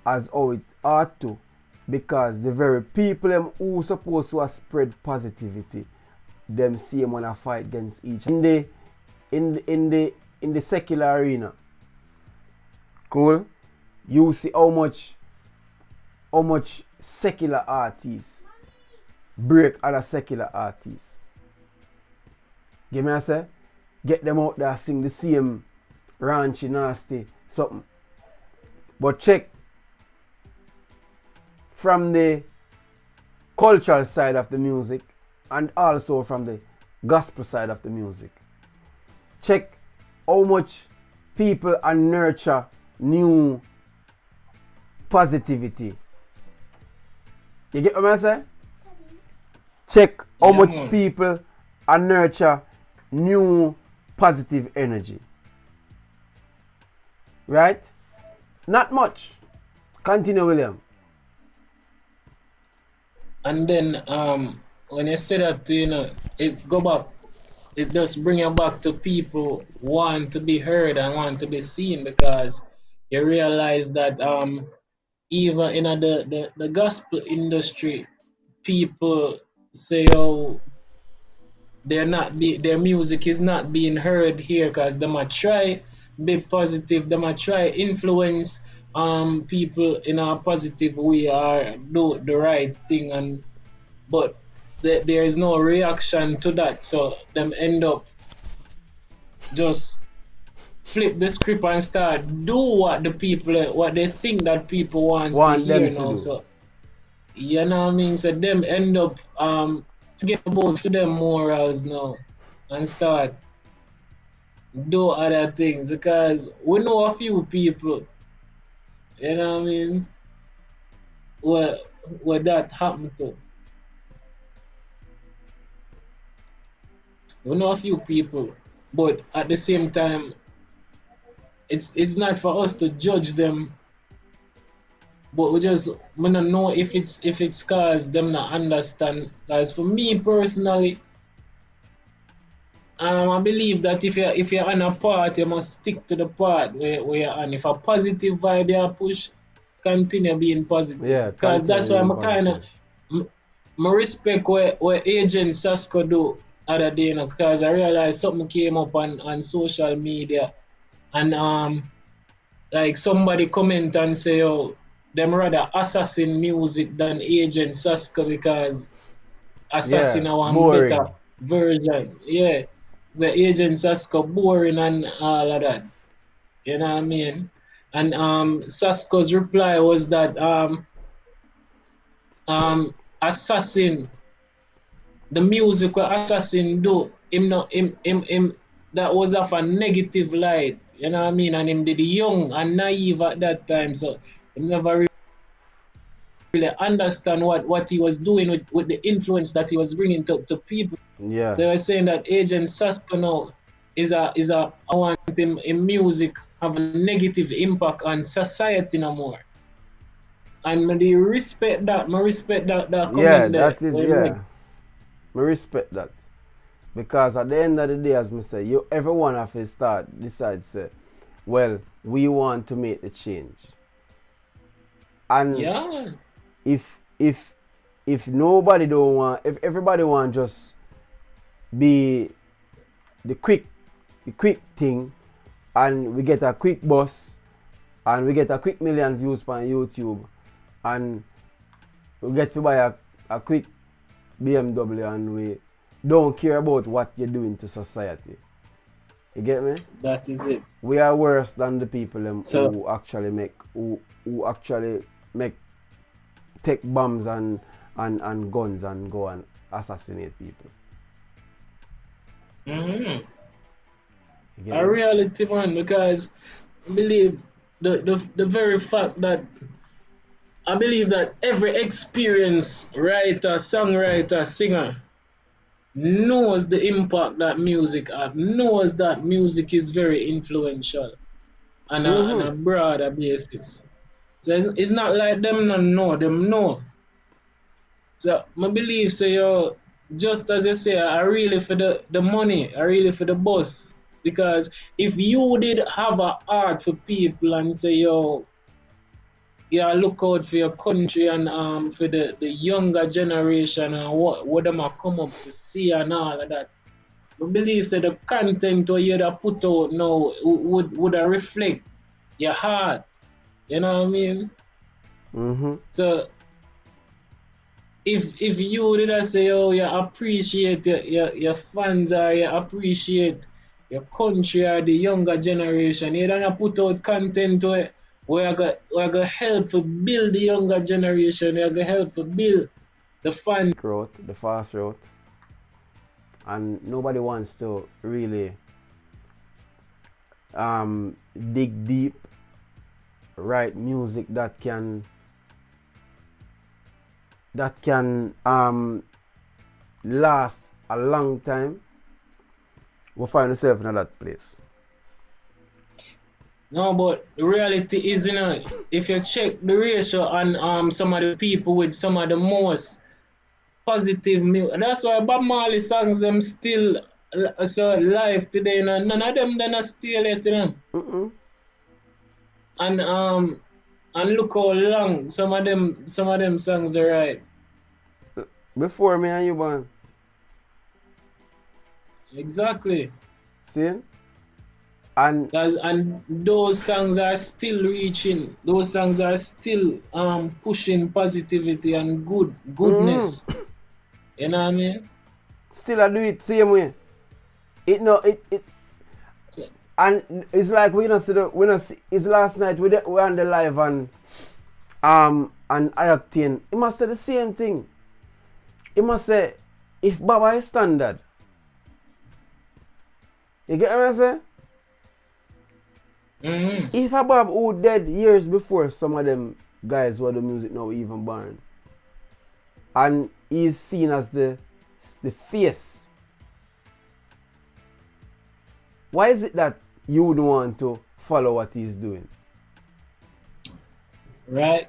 as how it ought to, because the very people who supposed to spread positivity, them same wanna fight against each other. In the secular arena, cool, you see how much secular artists break other secular artists. Give me a say, get them out there sing the same raunchy, nasty something. But check from the cultural side of the music and also from the gospel side of the music. Check how much people are nurture new positivity. You get what I say? Check how much people are nurture new positive energy. Right? Not much. Continue, William. And then when you say that, you know, it go back, it just bring you back to people want to be heard and want to be seen, because you realize that even in the gospel industry, people say, oh, their music is not being heard here because they might try be positive, they might try influence people in a positive way or do the right thing, and but there is no reaction to that, so them end up just flip the script and start do what they think that people wants to Want hear them to now. do. So you know what I mean? So them end up forget about them morals now and start do other things because we know a few people, you know what I mean, where that happened to. We know a few people, but at the same time, it's not for us to judge them. But we just wanna know if it's cause them not understand. Cause for me personally, I believe that if you're on a path, you must stick to the path where you're on. If a positive vibe you push, continue being positive. Yeah, Cause that's continue why being I'm kind of positive. I respect where Agent Sasko do other day, you know, cause I realized something came up on social media and like somebody comment and say, oh, them rather assassin music than Agent Sasko because Yeah, assassin are one better boring. version. Yeah. The Agent Sasko boring and all of that. You know what I mean? And Sasko's reply was that assassin, the music what assassin do, him not him that was of a negative light. You know what I mean? And him did young and naive at that time. So he never really understand what he was doing with the influence that he was bringing to people. Yeah. So I was saying that Agent Sasko now is a I want him in music have a negative impact on society no more. And I respect that Yeah, comment there. that is, yeah. I respect that. Because at the end of the day, as I say, you everyone have to start decide say, well, we want to make the change. And Yeah. if nobody don't want, if everybody want just be the quick thing, and we get a quick buzz, and we get a quick million views on YouTube, and we get to buy a quick BMW, and we don't care about what you're doing to society. You get me? That is it. We are worse than the people So who actually make take bombs and guns and go and assassinate people. a You get me? reality man, because I believe the very fact that I believe that every experienced writer, songwriter, singer knows the impact that music has, knows that music is very influential on a broader basis. So it's not like them not know, them know. So I believe say yo, just as you say, I really for the money, I really for the boss. Because if you did have a heart for people and say yo, yeah, look out for your country and for the younger generation and what them are come up to see and all of that. I believe so the content where you da put out now would reflect your heart. You know what I mean? So if you did I say, oh, you appreciate your fans or you appreciate your country or the younger generation, you don't put out content where I go help to build the younger generation, where I go help to build the fans. Route, the fast route, and nobody wants to really dig deep, write music that can last a long time. We'll find ourselves in that place. No, but the reality is, you know, if you check the ratio on some of the people with some of the most positive music, that's why Bob Marley songs them still so live today. You know? None of them then are still yet, you know. And And look how long some of them songs are right. Before me and you born. Exactly. See? And And those songs are still reaching. Those songs are still pushing positivity and goodness. You know what I mean? still I do it same way. It no it So, and it's like we don't see it's last night we on the live and Ioctane. It must say the same thing. It must say if Baba is standard. You get what I say? If a Bob who dead years before some of them guys who are the music now even born, and he's seen as the face, why is it that you would want to follow what he's doing? right?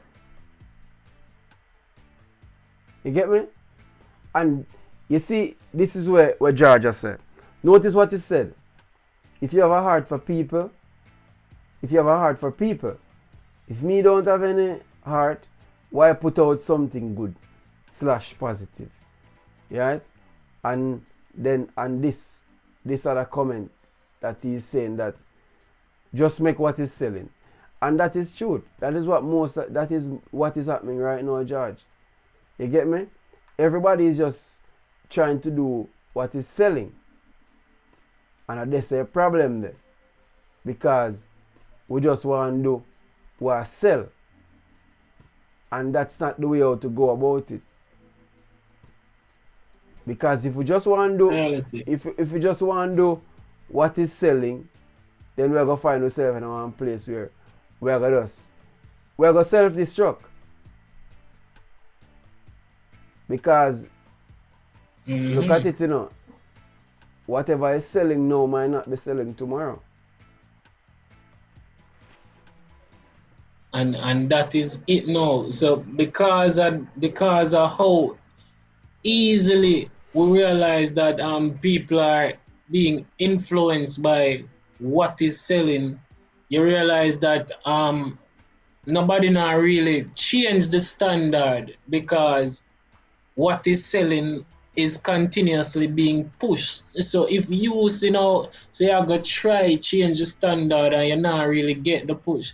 You get me? And you see, this is where Georgia said. Notice what he said. If you have a heart for people, if me don't have any heart, why put out something good / positive? Right? And then this other comment that he's saying that just make what is selling. And that is true. That is what is happening right now, George. You get me? Everybody is just trying to do what is selling. And there's a problem there. Because we just want to do what sell. And that's not the way how to go about it. Because if we just want to do Reality. if we just want to do what is selling, then we're gonna find ourselves in one place where we're gonna self-destruct. Because look at it, you know. Whatever is selling now might not be selling tomorrow. And that is it now. So because of how easily we realize that people are being influenced by what is selling, you realize that nobody now really change the standard because what is selling is continuously being pushed. So if you say I go try change the standard and you not really get the push,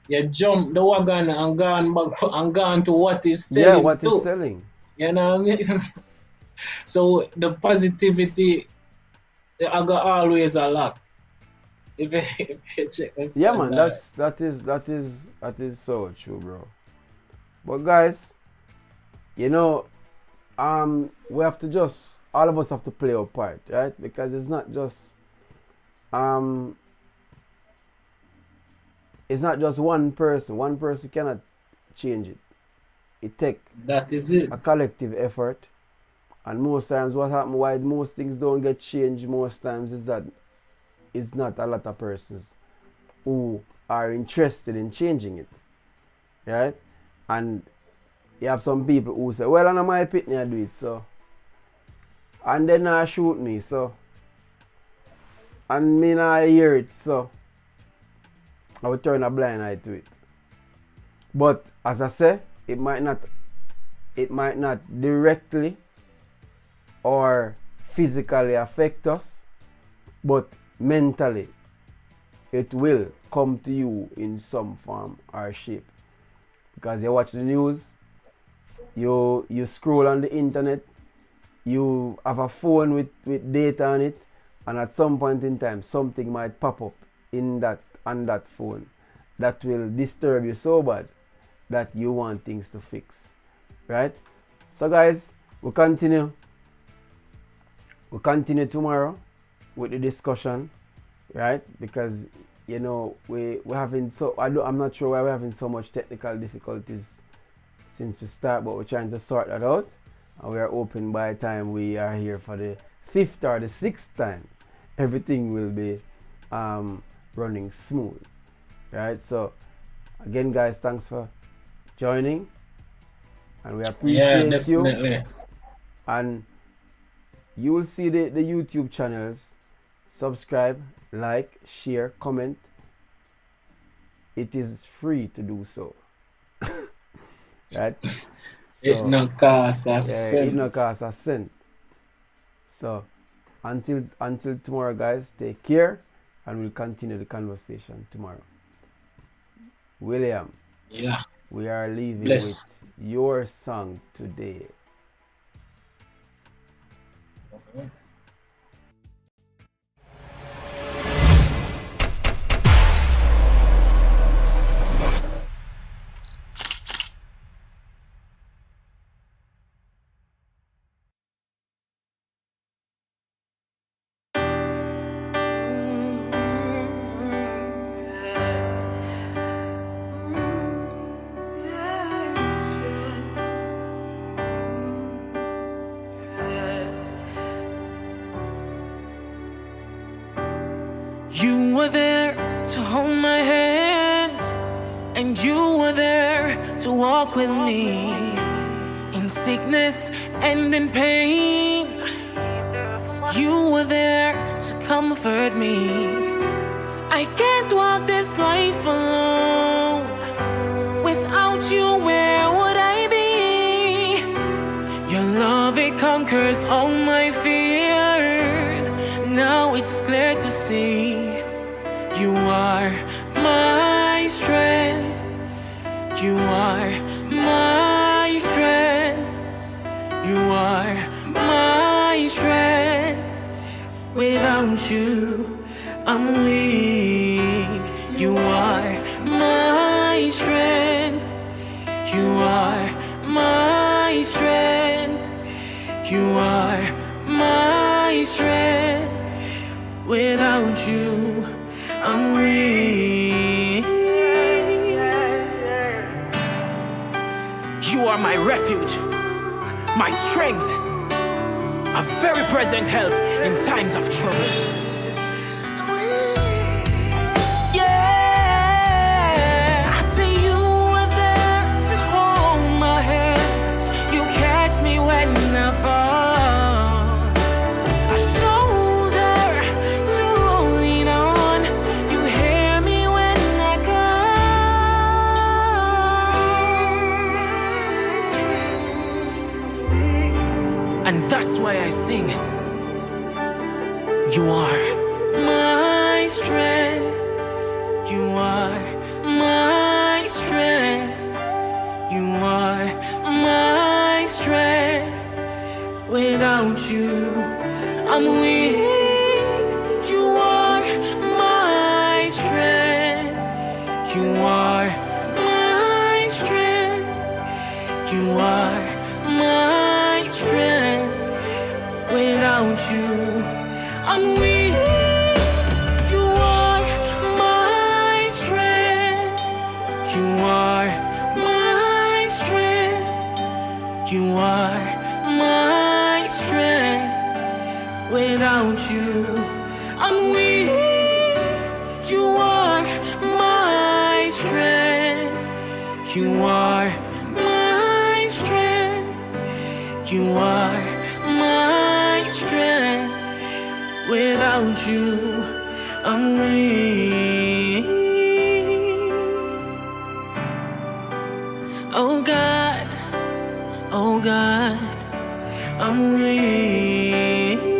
you jump the wagon and gone back and gone to what is Yeah, selling what is too. selling. You know what I mean? So the positivity, I got always a lot. If you check the Yeah, man, standard. that is so true, bro. But guys, you know, we have to just all of us have to play our part, right? Because it's not just one person. One person cannot change it. It takes That is it. a collective effort. And most times what happens why most things don't get changed most times is that it's not a lot of persons who are interested in changing it. Right? And you have some people who say, well, I know my pitney I do it, so. And then I shoot me, so. And me not hear it, so. I will turn a blind eye to it. But as I say, it might not directly or physically affect us, but mentally it will come to you in some form or shape. Because you watch the news, you scroll on the internet, you have a phone with data on it, and at some point in time something might pop up on that phone that will disturb you so bad that you want things to fix. Right? So guys, we'll continue tomorrow with the discussion, right? Because you know we're having I'm not sure why we're having so much technical difficulties since we start, but we're trying to sort that out, and we are hoping by the time we are here for the 5th or the 6th time, everything will be running smooth, right? So again, guys, thanks for joining, and we appreciate you. And you will see the YouTube channels. Subscribe, like, share, comment, it is free to do so. Right? It So no cost a yeah, it cent. no cost a cent. So until tomorrow, guys, take care, and we'll continue the conversation tomorrow. William, Yeah. we are leaving Bless. with your song today. You were there to hold my hands, and you were there to walk with me in sickness and in pain. You were there to comfort me. I can't walk this life alone. Without you, where would I be? Your love, it conquers all my fears. Now it's clear to see you are my strength. You are my strength. You are my strength. Without you, I'm weak. You are my strength. You are my strength. You are my strength. Without you, I'm weak. You are my refuge, my strength, a very present help in times of trouble. Yeah, I say you are there to hold my hands. You catch me when I fall, a shoulder to lean on. You hear me when I call, and that's why I sing. You are my strength. You are my strength. You are my strength. Without you, I'm weak. You are my strength. You are my strength. You are my strength. Without you, I'm weak. You are my strength. You are my strength. You are my strength. Without you, I'm weak. You are my strength. You are my strength. You are my strength. Without you, I'm weak. Oh God, I'm weak.